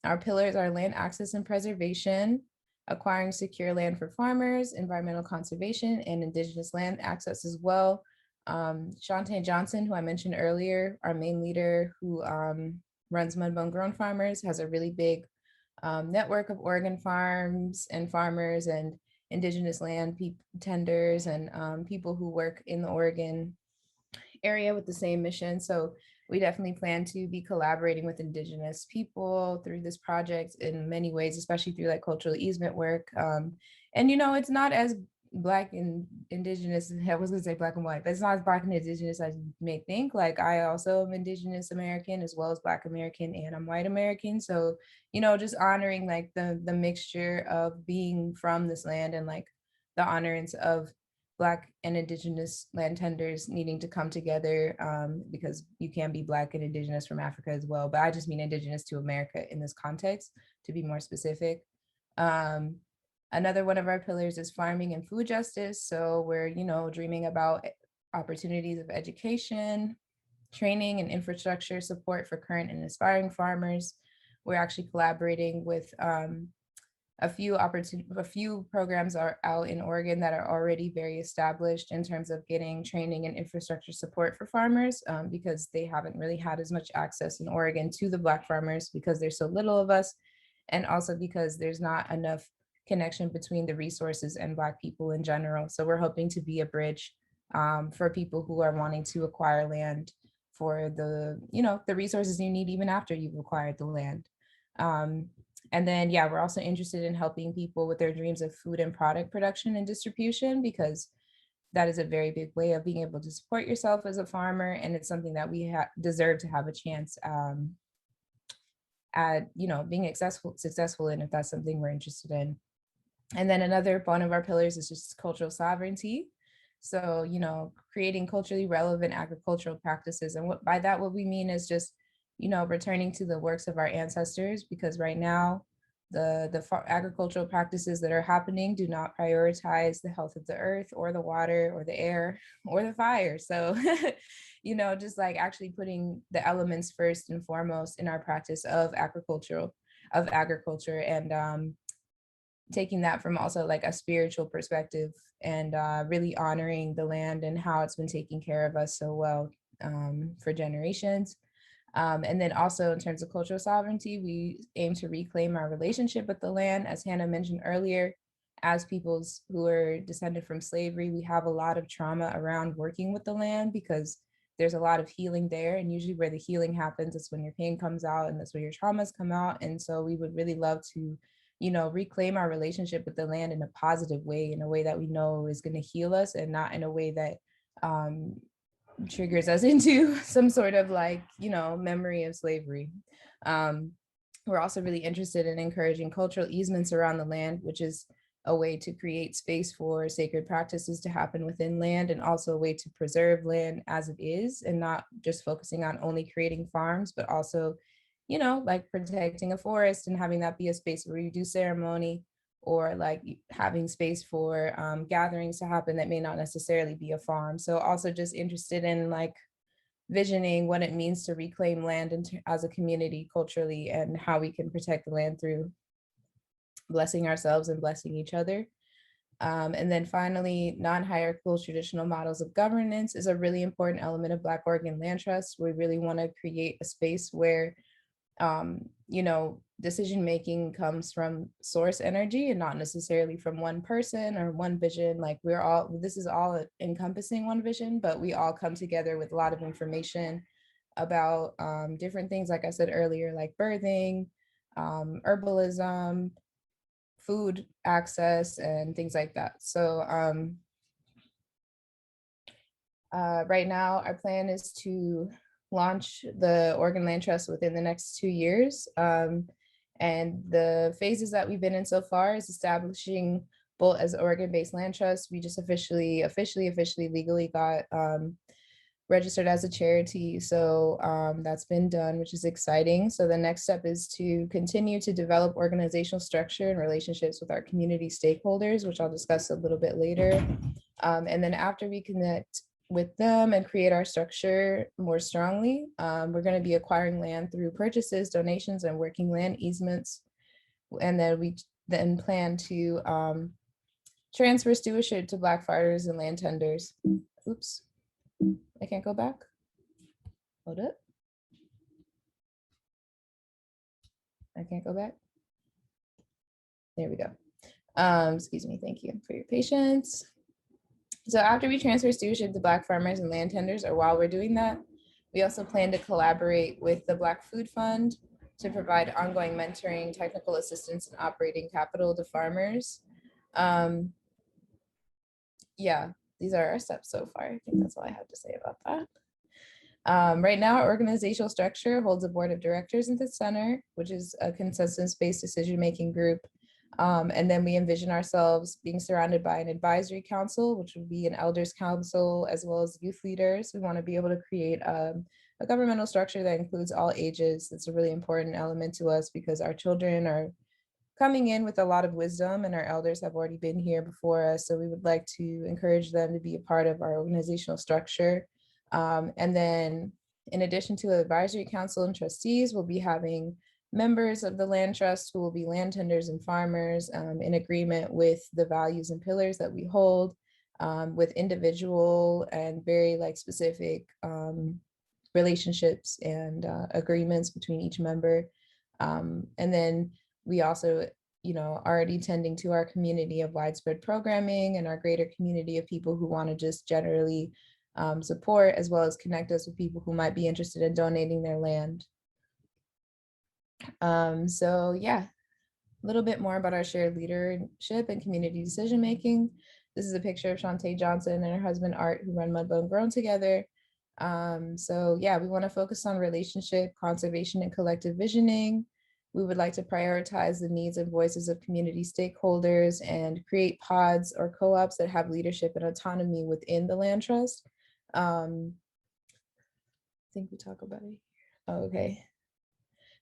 Speaker 4: Our pillars are land access and preservation, acquiring secure land for farmers, environmental conservation, and Indigenous land access as well. Shantae Johnson, who I mentioned earlier, our main leader who runs Mudbone Grown Farmers, has a really big network of Oregon farms and farmers and Indigenous land tenders and people who work in the Oregon area with the same mission. So we definitely plan to be collaborating with Indigenous people through this project in many ways, especially through like cultural easement work. And, you know, it's not as Black and Indigenous, I was gonna say Black and white, but it's not as Black and Indigenous as you may think. Like, I also am Indigenous American as well as Black American, and I'm white American. So, you know, just honoring like the mixture of being from this land and like the honorance of Black and Indigenous land tenders needing to come together, because you can be Black and Indigenous from Africa as well, but I just mean Indigenous to America in this context, to be more specific. Another one of our pillars is farming and food justice. So we're, you know, dreaming about opportunities of education, training, and infrastructure support for current and aspiring farmers. We're actually collaborating with a few programs are out in Oregon that are already very established in terms of getting training and infrastructure support for farmers, because they haven't really had as much access in Oregon to the Black farmers because there's so little of us, and also because there's not enough connection between the resources and Black people in general. So we're hoping to be a bridge for people who are wanting to acquire land for the, you know, the resources you need even after you've acquired the land. And then, yeah, we're also interested in helping people with their dreams of food and product production and distribution, because that is a very big way of being able to support yourself as a farmer. And it's something that we deserve to have a chance at, you know, being successful in, if that's something we're interested in. And then another one of our pillars is just cultural sovereignty. So, you know, creating culturally relevant agricultural practices. And by that, what we mean is just, you know, returning to the works of our ancestors, because right now the agricultural practices that are happening do not prioritize the health of the earth or the water or the air or the fire. So, you know, just like actually putting the elements first and foremost in our practice of agriculture, and taking that from also like a spiritual perspective, and really honoring the land and how it's been taking care of us so well for generations. And then also in terms of cultural sovereignty, we aim to reclaim our relationship with the land. As Hannah mentioned earlier, as peoples who are descended from slavery, we have a lot of trauma around working with the land, because there's a lot of healing there. And usually where the healing happens is when your pain comes out, and that's where your traumas come out. And so we would really love to, you know, reclaim our relationship with the land in a positive way, in a way that we know is going to heal us, and not in a way that triggers us into some sort of like, you know, memory of slavery. We're also really interested in encouraging cultural easements around the land, which is a way to create space for sacred practices to happen within land, and also a way to preserve land as it is, and not just focusing on only creating farms, but also, you know, like protecting a forest and having that be a space where you do ceremony, or like having space for gatherings to happen that may not necessarily be a farm. So also just interested in like visioning what it means to reclaim land as a community culturally, and how we can protect the land through blessing ourselves and blessing each other. And then finally, non-hierarchical traditional models of governance is a really important element of Black Oregon Land Trust. We really want to create a space where you know, decision making comes from source energy and not necessarily from one person or one vision. Like this is all encompassing one vision, but we all come together with a lot of information about different things, like I said earlier, like birthing, herbalism, food access, and things like that. So right now, our plan is to launch the Oregon Land Trust within the next 2 years. And the phases that we've been in so far is establishing Bolt as Oregon-based land trust. We just officially, legally got registered as a charity. So that's been done, which is exciting. So the next step is to continue to develop organizational structure and relationships with our community stakeholders, which I'll discuss a little bit later. And then after we connect with them and create our structure more strongly, we're going to be acquiring land through purchases, donations, and working land easements. And then we then plan to transfer stewardship to Black farmers and land tenders. Oops, I can't go back. Hold up. I can't go back. There we go. Excuse me, thank you for your patience. So after we transfer stewardship to Black farmers and land tenders, or while we're doing that, we also plan to collaborate with the Black Food Fund to provide ongoing mentoring, technical assistance, and operating capital to farmers. Yeah, these are our steps so far. I think that's all I have to say about that. Right now, our organizational structure holds a board of directors at the center, which is a consensus-based decision-making group. And then we envision ourselves being surrounded by an advisory council, which would be an elders council, as well as youth leaders. We want to be able to create a governmental structure that includes all ages. That's a really important element to us because our children are coming in with a lot of wisdom and our elders have already been here before us. So we would like to encourage them to be a part of our organizational structure. And then in addition to the advisory council and trustees, we'll be having members of the land trust who will be land tenders and farmers in agreement with the values and pillars that we hold, with individual and very specific relationships and agreements between each member. And then we also, already tending to our community of widespread programming and our greater community of people who want to just generally support, as well as connect us with people who might be interested in donating their land. So yeah, a little bit more about our shared leadership and community decision-making. This is a picture of Shantae Johnson and her husband Art, who run Mudbone Grown together. So yeah, we want to focus on relationship, conservation, and collective visioning. We would like to prioritize the needs and voices of community stakeholders and create pods or co-ops that have leadership and autonomy within the land trust. I think we talk about it. Oh, okay.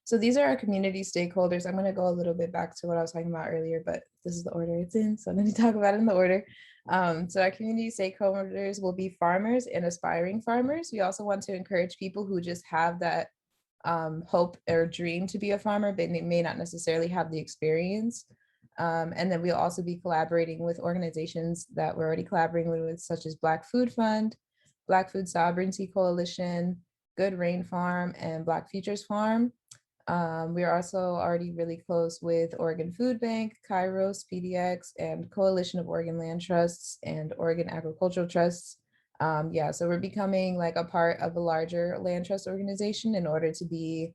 Speaker 4: So these are our community stakeholders. I'm going to go a little bit back to what I was talking about earlier, but this is the order it's in, so I'm going to talk about it in the order. So our community stakeholders will be farmers and aspiring farmers. We also want to encourage people who just have that hope or dream to be a farmer, but they may not necessarily have the experience. And then we'll also be collaborating with organizations that we're already collaborating with, such as Black Food Fund, Black Food Sovereignty Coalition, Good Rain Farm, and Black Futures Farm. We are also already really close with Oregon Food Bank, Kairos, PDX, and Coalition of Oregon Land Trusts and Oregon Agricultural Trusts. Yeah, so we're becoming a part of a larger land trust organization in order to be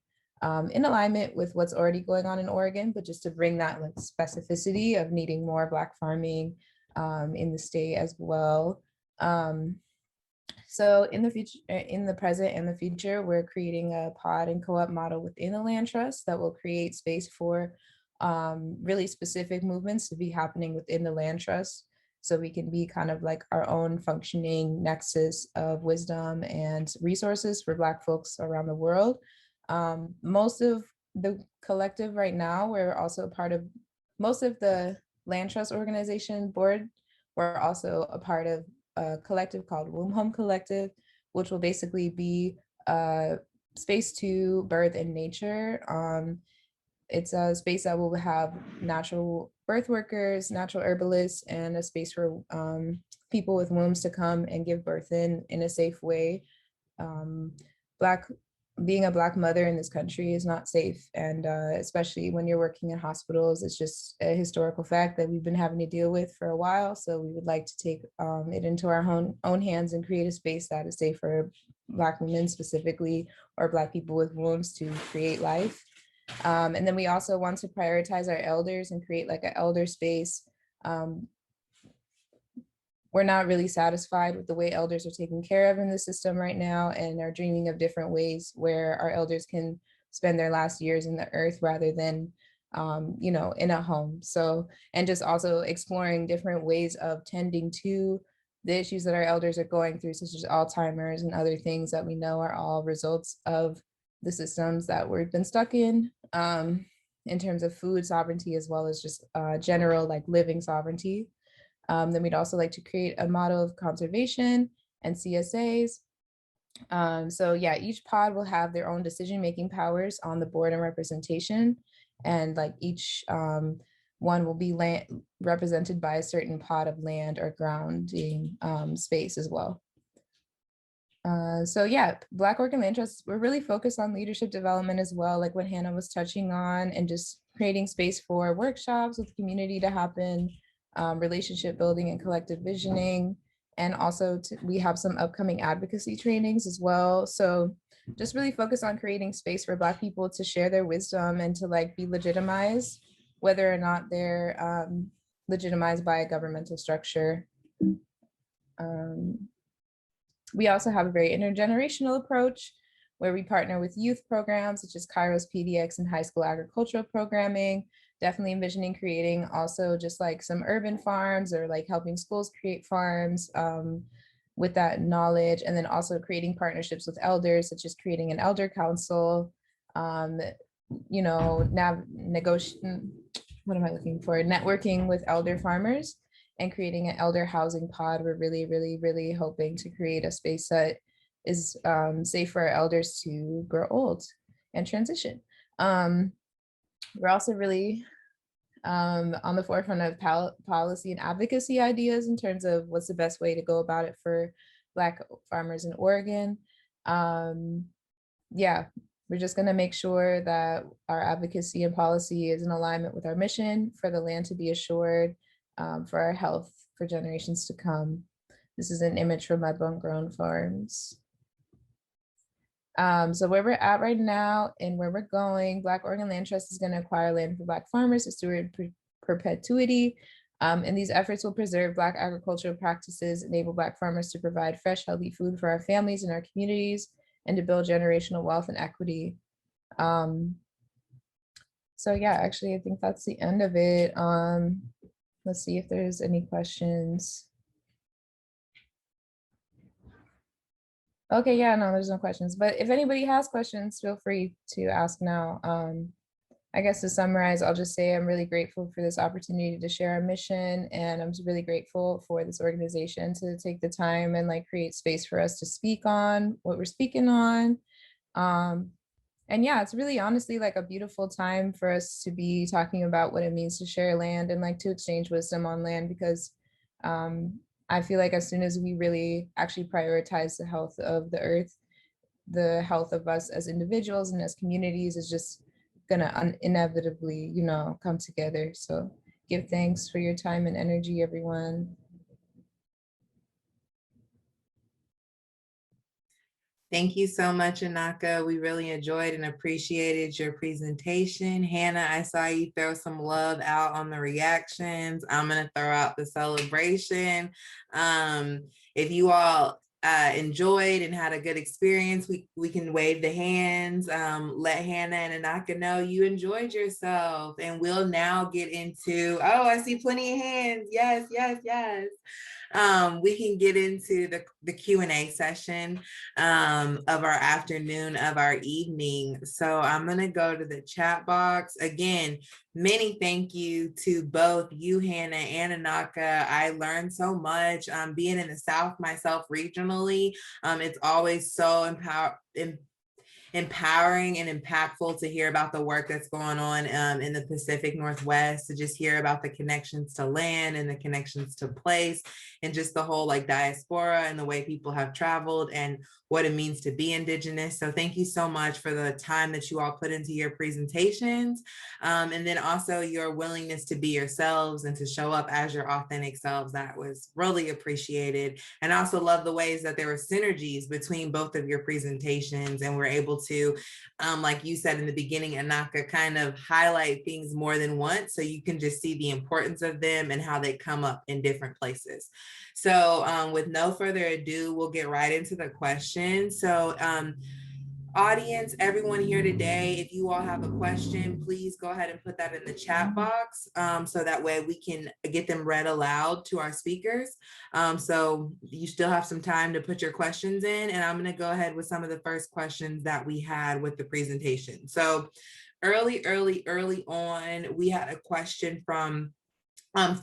Speaker 4: in alignment with what's already going on in Oregon, but just to bring that specificity of needing more Black farming in the state as well. So in the future, in the present and the future, we're creating a pod and co-op model within the land trust that will create space for really specific movements to be happening within the land trust. So we can be kind of our own functioning nexus of wisdom and resources for Black folks around the world. Most of the collective right now, we're also a part of most of the land trust organization board. We're also a part of a collective called Womb Home Collective, which will basically be a space to birth in nature. It's a space that will have natural birth workers, natural herbalists, and a space for people with wombs to come and give birth in a safe way. Black being a Black mother in this country is not safe. And especially when you're working in hospitals, it's just a historical fact that we've been having to deal with for a while. So we would like to take it into our own hands and create a space that is safe for Black women specifically, or Black people with wounds, to create life. And then we also want to prioritize our elders and create like an elder space. We're not really satisfied with the way elders are taken care of in the system right now, and are dreaming of different ways where our elders can spend their last years in the earth rather than, you know, in a home. So, and just also exploring different ways of tending to the issues that our elders are going through, such as Alzheimer's and other things that we know are all results of the systems that we've been stuck in terms of food sovereignty, as well as just general like living sovereignty. Then we'd also like to create a model of conservation and CSAs. So yeah, each pod will have their own decision-making powers on the board and representation. And like each one will be represented by a certain pod of land or grounding space as well. So yeah, Black Organ Land Trusts, we're really focused on leadership development as well, like what Hannah was touching on, and just creating space for workshops with the community to happen, relationship building and collective visioning. And also we have some upcoming advocacy trainings as well. So just really focus on creating space for Black people to share their wisdom and to like be legitimized, whether or not they're legitimized by a governmental structure. We also have a very intergenerational approach where we partner with youth programs such as Kairos PDX and high school agricultural programming, definitely envisioning creating also just like some urban farms, or like helping schools create farms with that knowledge. And then also creating partnerships with elders, such as creating an elder council, you know, networking with elder farmers, and creating an elder housing pod. We're really hoping to create a space that is safe for our elders to grow old and transition. We're also really on the forefront of policy and advocacy ideas in terms of what's the best way to go about it for Black farmers in Oregon. Yeah, we're just going to make sure that our advocacy and policy is in alignment with our mission for the land to be assured, for our health for generations to come. This is an image from Mudbone Grown Farms. So where we're at right now and where we're going, Black Organ Land Trust is going to acquire land for Black farmers to steward perpetuity. And these efforts will preserve Black agricultural practices, enable Black farmers to provide fresh, healthy food for our families and our communities, and to build generational wealth and equity. So yeah, actually, I think that's the end of it. Let's see if there's any questions. Okay, yeah, no, there's no questions. But if anybody has questions, feel free to ask now. I guess to summarize, I'll just say I'm really grateful for this opportunity to share our mission, and I'm just really grateful for this organization to take the time and like create space for us to speak on what we're speaking on. And yeah, it's really honestly like a beautiful time for us to be talking about what it means to share land and like to exchange wisdom on land, because I feel like as soon as we really actually prioritize the health of the earth, the health of us as individuals and as communities is just gonna inevitably, you know, come together. So give thanks for your time and energy, everyone.
Speaker 2: Thank you so much, AnAkA. We really enjoyed and appreciated your presentation. Hannah, I saw you throw some love out on the reactions. I'm gonna throw out the celebration. If you all enjoyed and had a good experience, we can wave the hands, let Hannah and AnAkA know you enjoyed yourself. And we'll now get into, oh, I see plenty of hands. Yes, yes, yes. We can get into the Q&A session of our afternoon, of our evening. So I'm going to go to the chat box. Again, many thank you to both you, Hannah, and AnAkA. I learned so much being in the South myself regionally. It's always so empowering and impactful to hear about the work that's going on in the Pacific Northwest, to just hear about the connections to land and the connections to place, and just the whole like diaspora and the way people have traveled and what it means to be Indigenous. So thank you so much for the time that you all put into your presentations, and then also your willingness to be yourselves and to show up as your authentic selves. That was really appreciated. And I also love the ways that there were synergies between both of your presentations, and we're able to, like you said in the beginning, AnAkA, kind of highlight things more than once, so you can just see the importance of them and how they come up in different places. So with no further ado, we'll get right into the questions. So audience, everyone here today, if you all have a question, please go ahead and put that in the chat box, so that way we can get them read aloud to our speakers. So you still have some time to put your questions in, and I'm going to go ahead with some of the first questions that we had with the presentation. So early on, we had a question from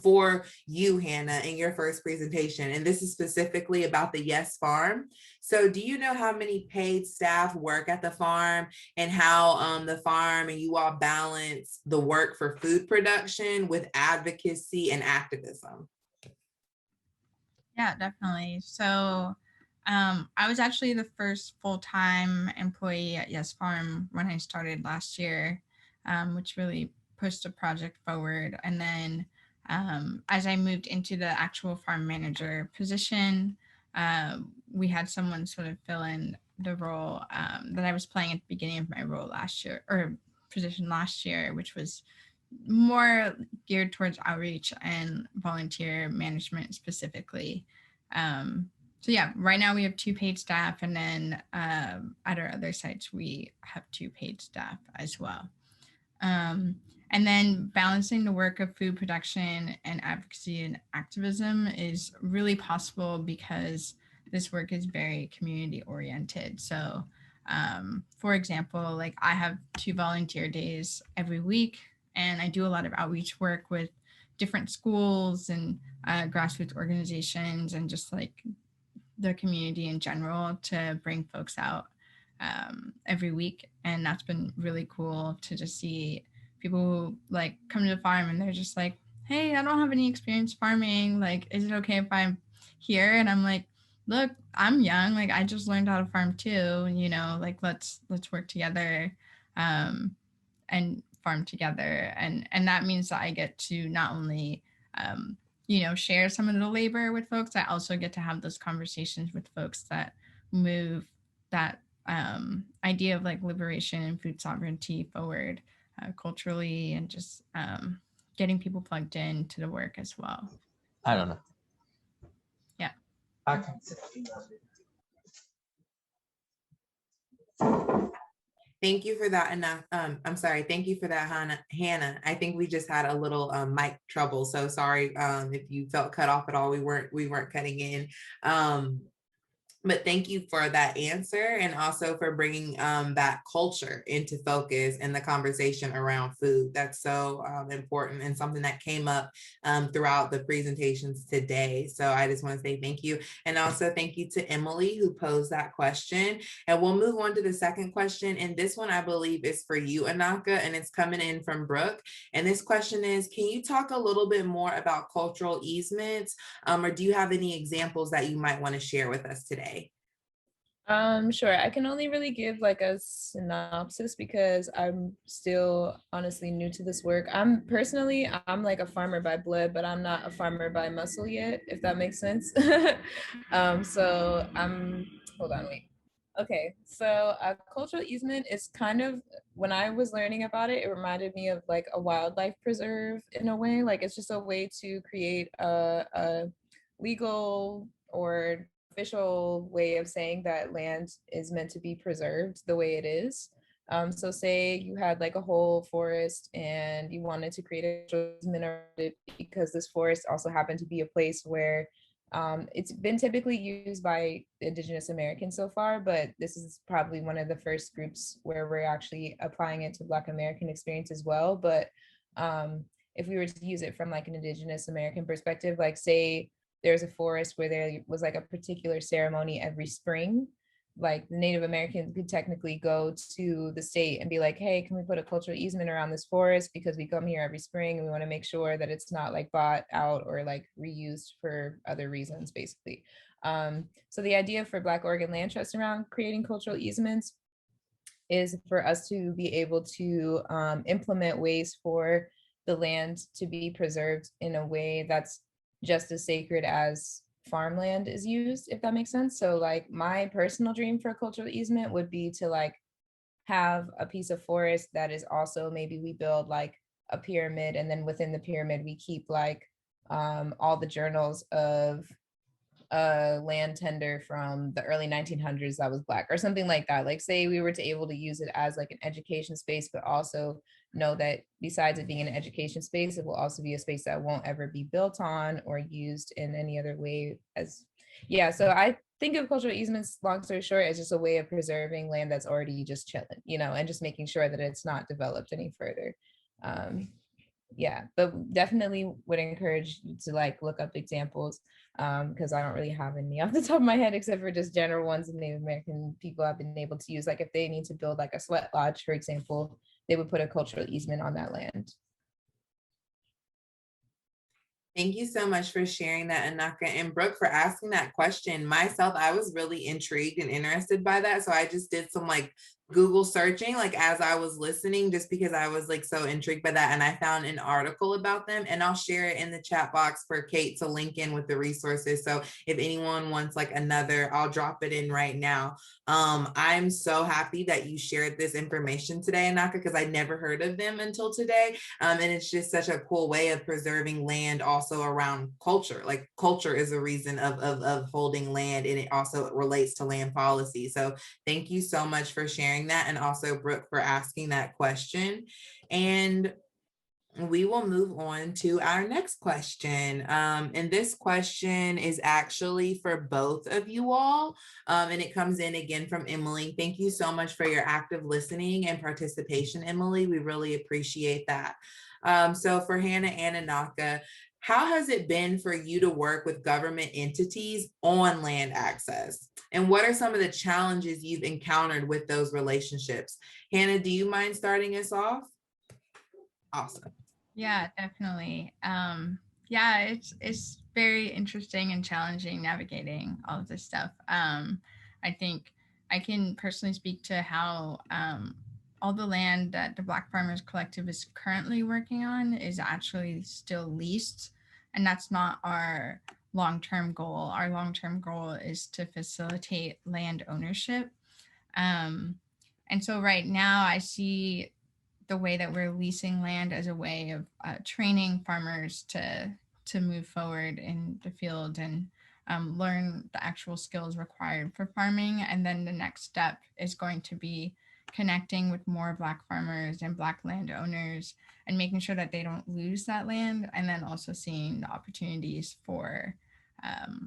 Speaker 2: for you, Hannah, in your first presentation, and this is specifically about the Yes Farm. So do you know how many paid staff work at the farm, and how the farm and you all balance the work for food production with advocacy and activism?
Speaker 3: Yeah, definitely. So I was actually the first full-time employee at Yes Farm when I started last year, which really pushed the project forward. And then as I moved into the actual farm manager position, we had someone sort of fill in the role that I was playing at the beginning of my role last year, or position last year, which was more geared towards outreach and volunteer management specifically. So yeah, right now we have 2 paid staff, and then at our other sites we have 2 paid staff as well. And then balancing the work of food production and advocacy and activism is really possible because this work is very community oriented. So for example, like I have 2 volunteer days every week, and I do a lot of outreach work with different schools and grassroots organizations and just like the community in general to bring folks out every week. And that's been really cool to just see people who like come to the farm and they're just like, hey, I don't have any experience farming. Like, is it okay if I'm here? And I'm like, look, I'm young. Like, I just learned how to farm too. You know, like let's work together and farm together. And that means that I get to not only you know, share some of the labor with folks, I also get to have those conversations with folks that move that idea of like liberation and food sovereignty forward culturally, and just getting people plugged in to the work as well.
Speaker 5: I don't know.
Speaker 3: Yeah.
Speaker 2: Thank you for that, I'm sorry. Thank you for that, Hannah. I think we just had a little mic trouble, so sorry if you felt cut off at all. We weren't cutting in. But thank you for that answer, and also for bringing that culture into focus in the conversation around food. That's so important, and something that came up throughout the presentations today. So I just want to say thank you. And also thank you to Emily who posed that question. And we'll move on to the second question. And this one I believe is for you, AnAkA, and it's coming in from Brooke. And this question is, can you talk a little bit more about cultural easements? Or do you have any examples that you might want to share with us today?
Speaker 4: Sure. I can only really give like a synopsis because I'm still honestly new to this work. I'm like a farmer by blood, but I'm not a farmer by muscle yet, if that makes sense. Hold on, wait. Okay, so a cultural easement is kind of, when I was learning about it, it reminded me of like a wildlife preserve in a way. Like it's just a way to create a legal or official way of saying that land is meant to be preserved the way it is. So say you had like a whole forest and you wanted to create a easement around it because this forest also happened to be a place where it's been typically used by Indigenous Americans so far, but this is probably one of the first groups where we're actually applying it to Black American experience as well. But if we were to use it from like an Indigenous American perspective, like say there's a forest where there was like a particular ceremony every spring, like the Native Americans could technically go to the state and be like, hey, can we put a cultural easement around this forest because we come here every spring and we want to make sure that it's not like bought out or like reused for other reasons, basically. So the idea for Black Oregon Land Trust around creating cultural easements is for us to be able to implement ways for the land to be preserved in a way that's just as sacred as farmland is used, if that makes sense. So like my personal dream for a cultural easement would be to like have a piece of forest that is also, maybe we build like a pyramid, and then within the pyramid we keep like all the journals of a land tender from the early 1900s that was Black, or something like that. Like say we were to able to use it as like an education space, but also know that besides it being an education space, it will also be a space that won't ever be built on or used in any other way. As yeah, so I think of cultural easements, long story short, as just a way of preserving land that's already just chilling, you know, and just making sure that it's not developed any further. Yeah, but definitely would encourage you to like look up examples, because I don't really have any off the top of my head except for just general ones that Native American people have been able to use. Like if they need to build like a sweat lodge, for example, they would put a cultural easement on that land.
Speaker 2: Thank you so much for sharing that, AnAkA, and Brooke for asking that question. Myself, I was really intrigued and interested by that. So I just did some like Google searching like as I was listening, just because I was like so intrigued by that. And I found an article about them, and I'll share it in the chat box for Kate to link in with the resources. So if anyone wants like another, I'll drop it in right now. I'm so happy that you shared this information today, AnAkA, because I never heard of them until today. And it's just such a cool way of preserving land also around culture. Like culture is a reason of holding land, and it also relates to land policy. So thank you so much for sharing that, and also Brooke for asking that question. And we will move on to our next question. And this question is actually for both of you all. And it comes in again from Emily. Thank you so much for your active listening and participation, Emily. We really appreciate that. So for Hannah and AnAkA, how has it been for you to work with government entities on land access? And what are some of the challenges you've encountered with those relationships? Hannah, do you mind starting us off? Awesome.
Speaker 3: Yeah, definitely. Yeah, it's very interesting and challenging navigating all of this stuff. I think I can personally speak to how all the land that the Black Farmers Collective is currently working on is actually still leased, and that's not our long-term goal. Our long-term goal is to facilitate land ownership. And so right now I see the way that we're leasing land as a way of training farmers to move forward in the field and learn the actual skills required for farming. And then the next step is going to be connecting with more Black farmers and Black landowners and making sure that they don't lose that land, and then also seeing the opportunities for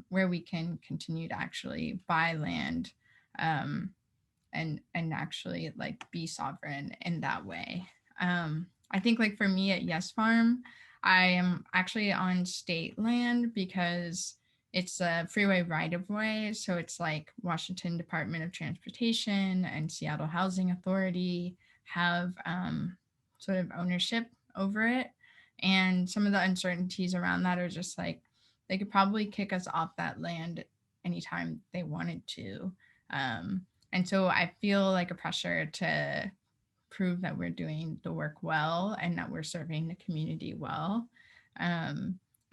Speaker 3: where we can continue to actually buy land and actually like be sovereign in that way. I think like for me at Yes Farm, I am actually on state land because it's a freeway right of way. So it's like Washington Department of Transportation and Seattle Housing Authority have sort of ownership over it. And some of the uncertainties around that are just like, they could probably kick us off that land anytime they wanted to. And so I feel like a pressure to prove that we're doing the work well and that we're serving the community well.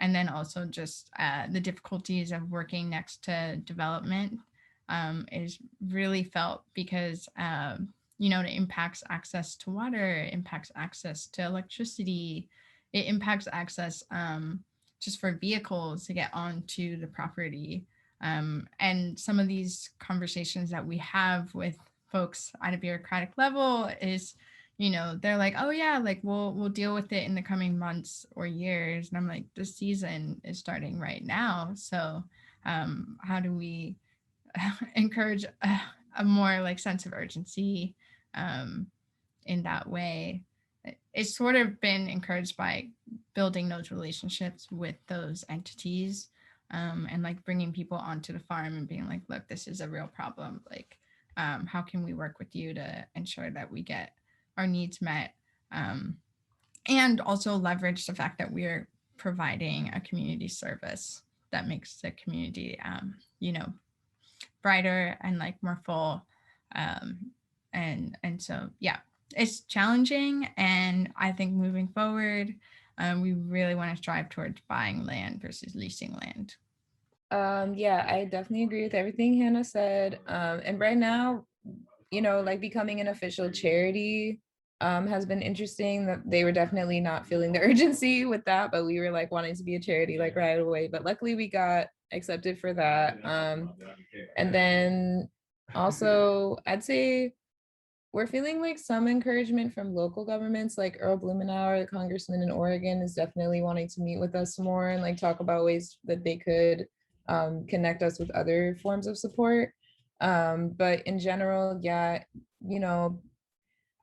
Speaker 3: And then also just the difficulties of working next to development is really felt because, you know, it impacts access to water, it impacts access to electricity, it impacts access just for vehicles to get onto the property. And some of these conversations that we have with folks at a bureaucratic level is, you know, they're like, oh yeah, like we'll deal with it in the coming months or years. And I'm like, the season is starting right now. So how do we encourage a more like sense of urgency in that way? It's sort of been encouraged by building those relationships with those entities and like bringing people onto the farm and being like, look, this is a real problem. Like how can we work with you to ensure that we get our needs met, and also leverage the fact that we're providing a community service that makes the community, brighter and like more full. And so, yeah, it's challenging. And I think moving forward, we really want to strive towards buying land versus leasing land.
Speaker 4: Yeah, I definitely agree with everything Hannah said. And right now, like becoming an official charity has been interesting. That they were definitely not feeling the urgency with that, but we were like wanting to be a charity like right away. But luckily we got accepted for that. And then also I'd say we're feeling like some encouragement from local governments, like Earl Blumenauer, the congressman in Oregon, is definitely wanting to meet with us more and like talk about ways that they could connect us with other forms of support. But in general, yeah,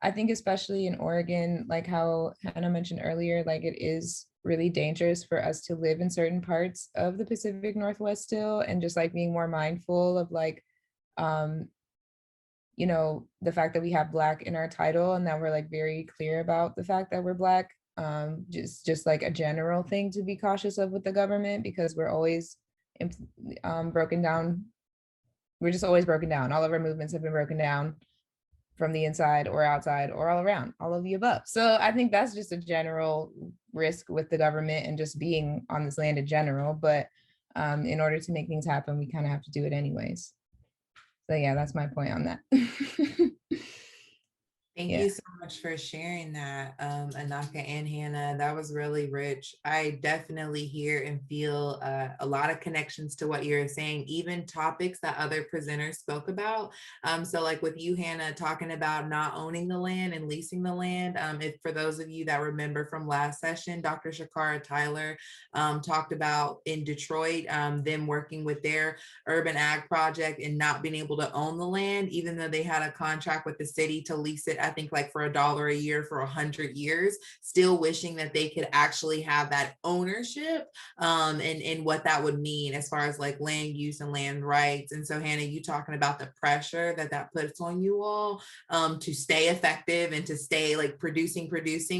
Speaker 4: I think especially in Oregon, like how Hannah mentioned earlier, like it is really dangerous for us to live in certain parts of the Pacific Northwest still, and just like being more mindful of like, the fact that we have Black in our title and that we're like very clear about the fact that we're Black. Just like a general thing to be cautious of with the government, because we're always broken down. We're just always broken down. All of our movements have been broken down from the inside or outside or all around, all of the above. So I think that's just a general risk with the government and just being on this land in general. But in order to make things happen, we kind of have to do it anyways. So yeah, that's my point on that.
Speaker 2: Thank you so much for sharing that, AnAkA and Hannah. That was really rich. I definitely hear and feel a lot of connections to what you're saying, even topics that other presenters spoke about. So like with you, Hannah, talking about not owning the land and leasing the land. If for those of you that remember from last session, Dr. Shakara Tyler talked about in Detroit, them working with their urban ag project and not being able to own the land, even though they had a contract with the city to lease it, I think like for $1 a year for 100 years, still wishing that they could actually have that ownership, and what that would mean as far as like land use and land rights. And so Hannah, you talking about the pressure that puts on you all to stay effective and to stay like producing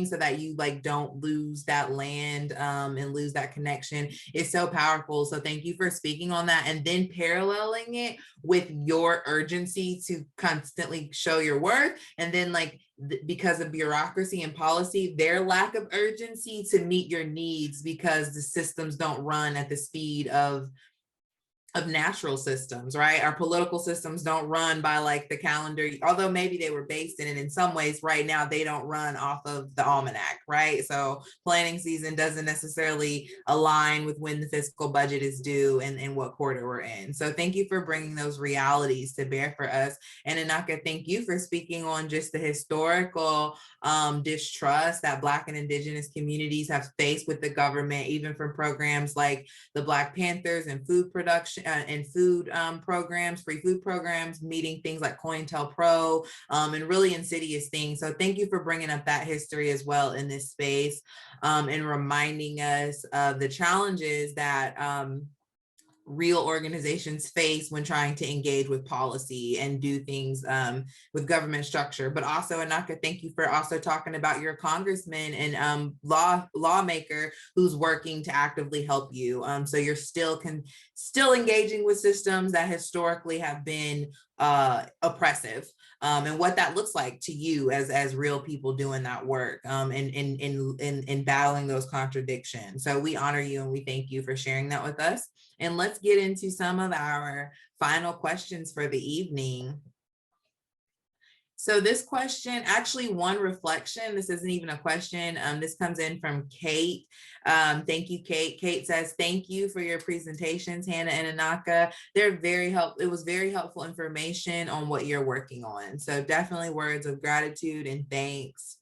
Speaker 2: so that you like don't lose that land and lose that connection is so powerful. So thank you for speaking on that, and then paralleling it with your urgency to constantly show your worth, and then like because of bureaucracy and policy, their lack of urgency to meet your needs because the systems don't run at the speed of natural systems, right? Our political systems don't run by like the calendar, although maybe they were based in it in some ways. Right now, they don't run off of the almanac, right? So planning season doesn't necessarily align with when the fiscal budget is due and what quarter we're in. So thank you for bringing those realities to bear for us. And AnAkA, thank you for speaking on just the historical distrust that Black and Indigenous communities have faced with the government, even from programs like the Black Panthers and food production and food programs, free food programs, meeting things like COINTELPRO, and really insidious things. So thank you for bringing up that history as well in this space, and reminding us of the challenges that real organizations face when trying to engage with policy and do things with government structure. But also, AnAkA, thank you for also talking about your congressman and lawmaker who's working to actively help you. So you're still engaging with systems that historically have been oppressive, and what that looks like to you as real people doing that work, and battling those contradictions. So we honor you and we thank you for sharing that with us. And let's get into some of our final questions for the evening. So this question, actually one reflection, this isn't even a question. This comes in from Kate. Thank you, Kate. Kate says, thank you for your presentations, Hannah and AnAkA. It was very helpful information on what you're working on. So definitely words of gratitude and thanks.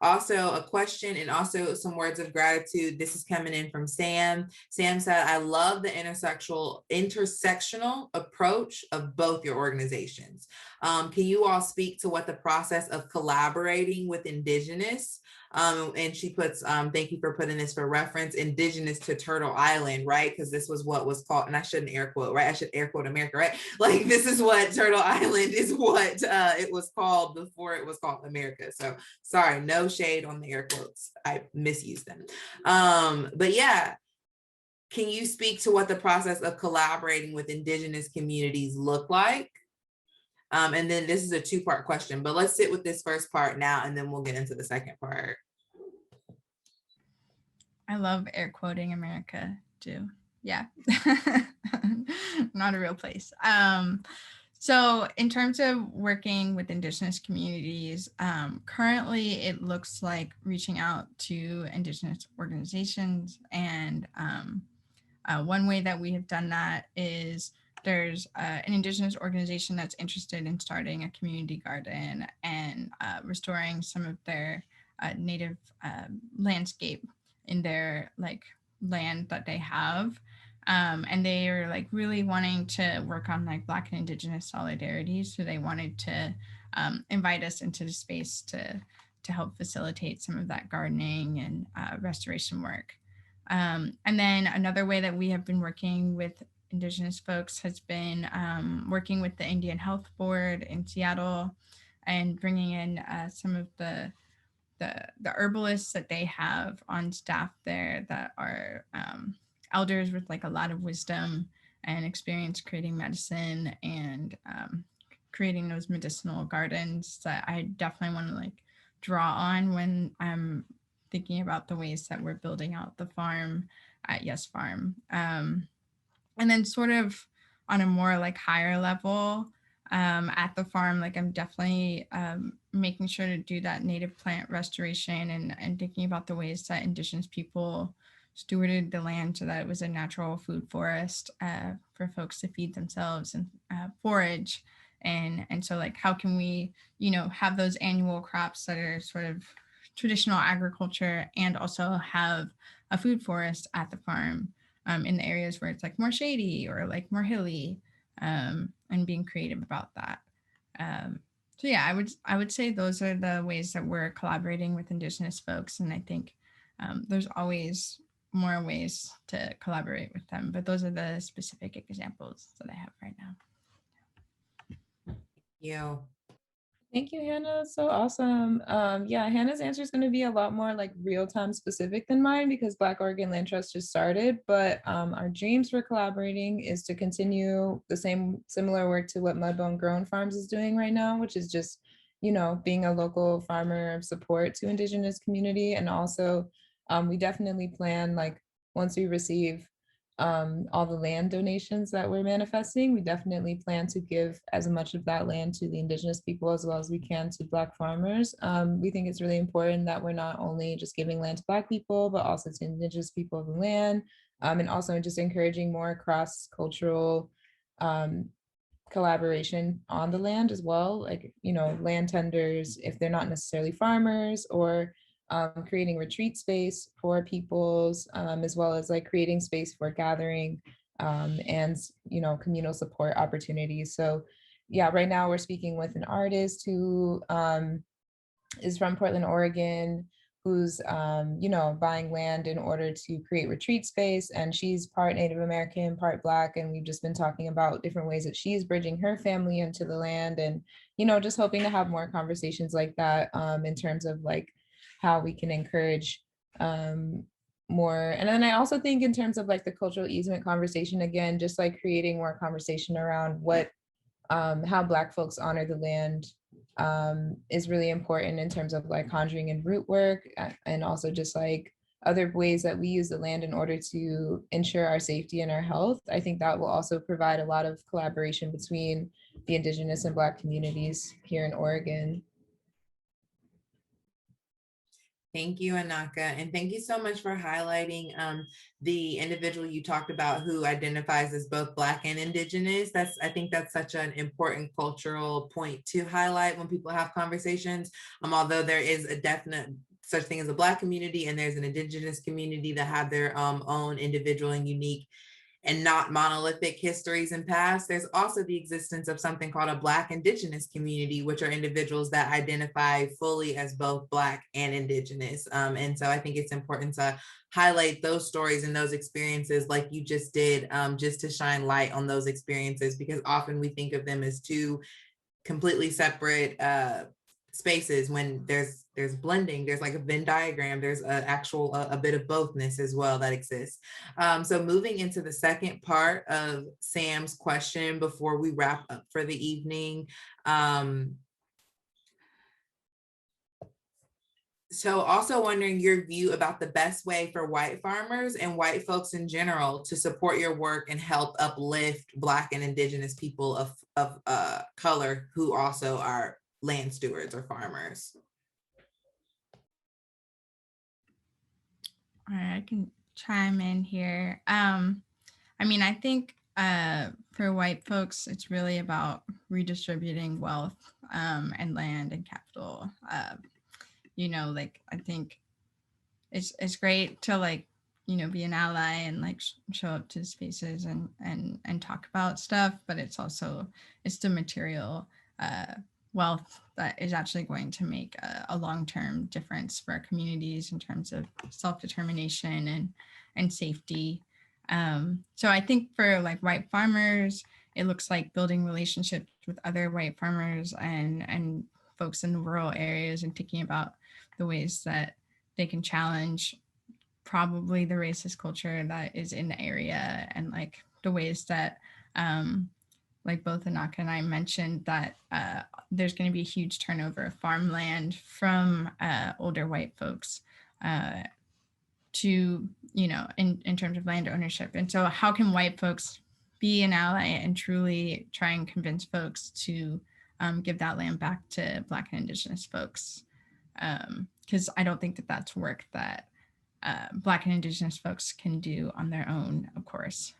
Speaker 2: Also a question and also some words of gratitude. This is coming in from Sam. Sam said, I love the intersectional approach of both your organizations. Can you all speak to what the process of collaborating with Indigenous And she puts, thank you for putting this for reference, Indigenous to Turtle Island, right? Because this was what was called, and I shouldn't air quote, right? I should air quote America, right? Like this is what Turtle Island is what it was called before it was called America. So sorry, no shade on the air quotes. I misused them. But yeah, can you speak to what the process of collaborating with Indigenous communities look like? And then this is a two-part question, but let's sit with this first part now, and then we'll get into the second part.
Speaker 3: I love air quoting America too. Yeah, not a real place. So in terms of working with Indigenous communities, currently it looks like reaching out to Indigenous organizations. And one way that we have done that is there's an Indigenous organization that's interested in starting a community garden and restoring some of their native landscape in their like land that they have. And they are like really wanting to work on like Black and Indigenous solidarity. So they wanted to invite us into the space to help facilitate some of that gardening and restoration work. And then another way that we have been working with Indigenous folks has been working with the Indian Health Board in Seattle and bringing in some of the herbalists that they have on staff there that are elders with like a lot of wisdom and experience creating medicine and creating those medicinal gardens that I definitely want to like draw on when I'm thinking about the ways that we're building out the farm at Yes Farm. And then sort of on a more like higher level, at the farm, like I'm definitely making sure to do that native plant restoration and thinking about the ways that Indigenous people stewarded the land so that it was a natural food forest for folks to feed themselves and forage. And so like, how can we, you know, have those annual crops that are sort of traditional agriculture and also have a food forest at the farm in the areas where it's like more shady or like more hilly. And being creative about that. So yeah, I would say those are the ways that we're collaborating with Indigenous folks. And I think there's always more ways to collaborate with them, but those are the specific examples that I have right now.
Speaker 2: Yeah.
Speaker 4: Thank you, Hannah. That's so awesome. Yeah, Hannah's answer is going to be a lot more like real-time specific than mine because Black Oregon Land Trust just started. But our dreams for collaborating is to continue the similar work to what Mudbone Grown Farms is doing right now, which is just, you know, being a local farmer of support to Indigenous community. And also, we definitely plan, like, once we receive all the land donations that we're manifesting, we definitely plan to give as much of that land to the Indigenous people as well as we can to Black farmers. We think it's really important that we're not only just giving land to Black people, but also to Indigenous people of the land, and also just encouraging more cross-cultural collaboration on the land as well, like, you know, land tenders, if they're not necessarily farmers, or creating retreat space for peoples, as well as like creating space for gathering and, you know, communal support opportunities. So yeah, right now we're speaking with an artist who is from Portland, Oregon, who's, you know, buying land in order to create retreat space. And she's part Native American, part Black. And we've just been talking about different ways that she's bridging her family into the land and, you know, just hoping to have more conversations like that in terms of like how we can encourage more. And then I also think in terms of like the cultural easement conversation, again, just like creating more conversation around what, how Black folks honor the land is really important in terms of like conjuring and root work, and also just like other ways that we use the land in order to ensure our safety and our health. I think that will also provide a lot of collaboration between the Indigenous and Black communities here in Oregon.
Speaker 2: Thank you, AnAkA. And thank you so much for highlighting the individual you talked about who identifies as both Black and Indigenous. I think that's such an important cultural point to highlight when people have conversations. Although there is a definite such thing as a Black community and there's an Indigenous community that have their own individual and unique and not monolithic histories and past, there's also the existence of something called a Black Indigenous community, which are individuals that identify fully as both Black and Indigenous. And so I think it's important to highlight those stories and those experiences like you just did, just to shine light on those experiences, because often we think of them as two completely separate spaces when there's blending, there's like a Venn diagram, there's a bit of bothness as well that exists. So moving into the second part of Sam's question before we wrap up for the evening. So also wondering your view about the best way for white farmers and white folks in general to support your work and help uplift Black and Indigenous people of color who also are land stewards or farmers.
Speaker 3: All right, I can chime in here. I mean, I think for white folks, it's really about redistributing wealth and land and capital. You know, like I think it's great to like, you know, be an ally and like show up to spaces and talk about stuff, but it's the material wealth that is actually going to make a long-term difference for our communities in terms of self-determination and safety. So I think for like white farmers, it looks like building relationships with other white farmers and folks in the rural areas and thinking about the ways that they can challenge probably the racist culture that is in the area, and like the ways that like both AnAkA and I mentioned that there's going to be a huge turnover of farmland from older white folks to, you know, in terms of land ownership. And so how can white folks be an ally and truly try and convince folks to give that land back to Black and Indigenous folks? Because I don't think that that's work that Black and Indigenous folks can do on their own, of course.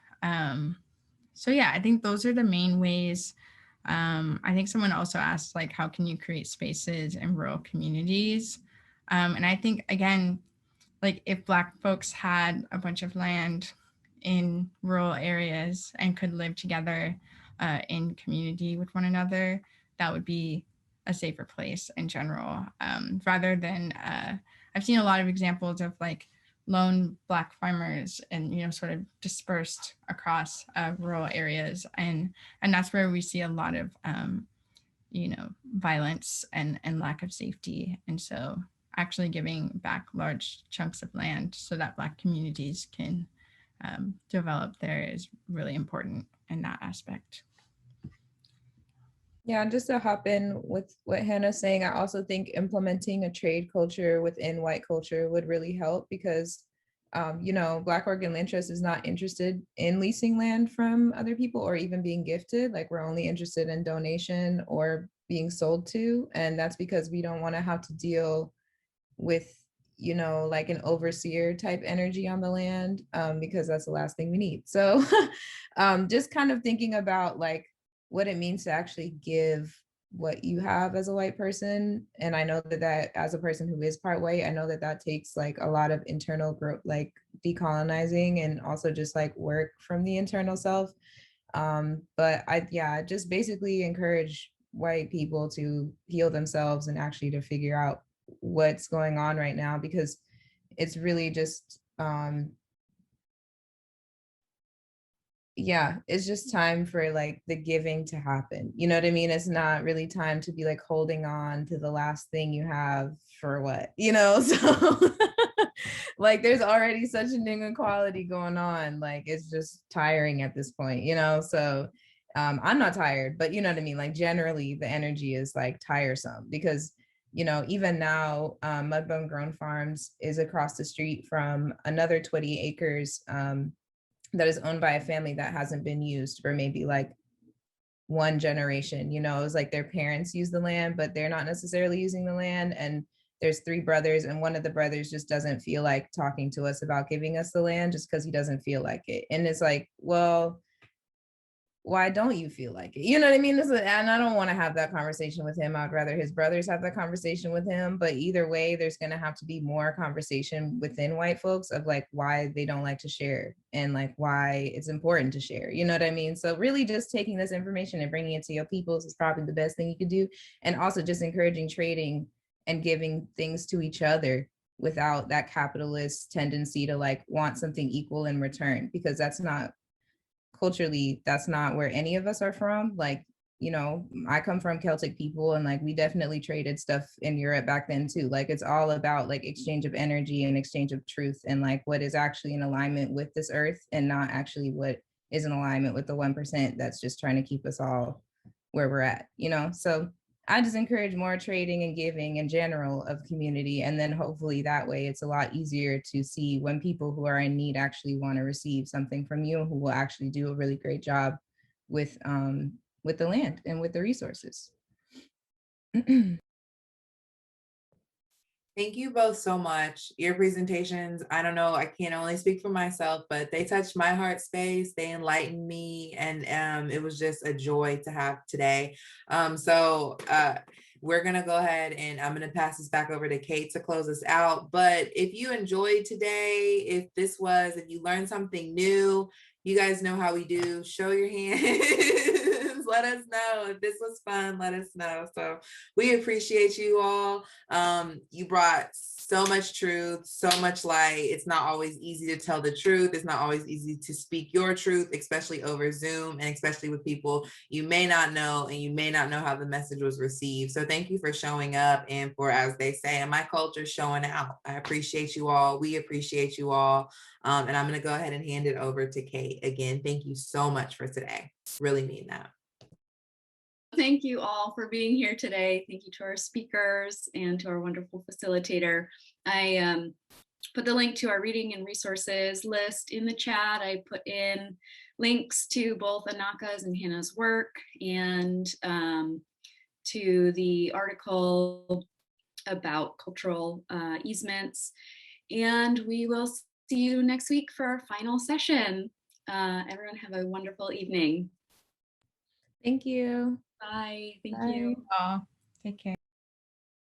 Speaker 3: So yeah, I think those are the main ways. I think someone also asked, like, how can you create spaces in rural communities? And I think, again, like if Black folks had a bunch of land in rural areas and could live together in community with one another, that would be a safer place in general, rather than, I've seen a lot of examples of like lone Black farmers and, you know, sort of dispersed across rural areas. And that's where we see a lot of, you know, violence and lack of safety. And so actually giving back large chunks of land so that Black communities can develop there is really important in that aspect.
Speaker 4: Yeah, just to hop in with what Hannah's saying, I also think implementing a trade culture within white culture would really help because, you know, Black Oregon Land Trust is not interested in leasing land from other people or even being gifted. Like we're only interested in donation or being sold to. And that's because we don't want to have to deal with, you know, like an overseer type energy on the land, because that's the last thing we need. So just kind of thinking about like what it means to actually give what you have as a white person. And I know that as a person who is part white, I know that takes like a lot of internal growth, like decolonizing and also just like work from the internal self. But I just basically encourage white people to heal themselves and actually to figure out what's going on right now, because it's really just it's just time for like the giving to happen. You know what I mean? It's not really time to be like holding on to the last thing you have for what, you know? So like there's already such an inequality going on. Like it's just tiring at this point, you know? So I'm not tired, but you know what I mean? Like generally the energy is like tiresome because, you know, even now Mudbone Grown Farms is across the street from another 20 acres that is owned by a family that hasn't been used for maybe like one generation. You know, it was like their parents use the land, but they're not necessarily using the land. And there's 3 brothers, and one of the brothers just doesn't feel like talking to us about giving us the land just because he doesn't feel like it. And it's like, well, why don't you feel like it? You know what I mean? And I don't want to have that conversation with him. I'd rather his brothers have that conversation with him. But either way, there's going to have to be more conversation within white folks of like why they don't like to share and like why it's important to share. You know what I mean? So really just taking this information and bringing it to your peoples is probably the best thing you could do. And also just encouraging trading and giving things to each other without that capitalist tendency to like want something equal in return, because that's not culturally, that's not where any of us are from. Like, you know, I come from Celtic people and like we definitely traded stuff in Europe back then too. Like it's all about like exchange of energy and exchange of truth and like what is actually in alignment with this earth and not actually what is in alignment with the 1% that's just trying to keep us all where we're at, you know? So I just encourage more trading and giving in general of community. And then hopefully that way it's a lot easier to see when people who are in need actually want to receive something from you, who will actually do a really great job with the land and with the resources.
Speaker 2: Thank you both so much. Your presentations, I don't know, I can't only speak for myself, but they touched my heart space, they enlightened me, and it was just a joy to have today. We're gonna go ahead and I'm gonna pass this back over to Kate to close us out. But if you enjoyed today, if you learned something new, you guys know how we do, show your hands, let us know. If this was fun, let us know. So we appreciate you all. You brought so much truth, so much light. It's not always easy to tell the truth. It's not always easy to speak your truth, especially over Zoom and especially with people you may not know, and you may not know how the message was received. So thank you for showing up and for, as they say in my culture, showing out. I appreciate you all. We appreciate you all. And I'm going to go ahead and hand it over to Kate. Again, thank you so much for today. Really mean that.
Speaker 5: Thank you all for being here today. Thank you to our speakers and to our wonderful facilitator. I put the link to our reading and resources list in the chat. I put in links to both AnAkA's and Hannah's work and to the article about cultural easements. And we will see you next week for our final session. Everyone have a wonderful evening.
Speaker 4: Thank you.
Speaker 5: Bye. Thank
Speaker 4: Bye.
Speaker 5: you.
Speaker 3: Oh, take care.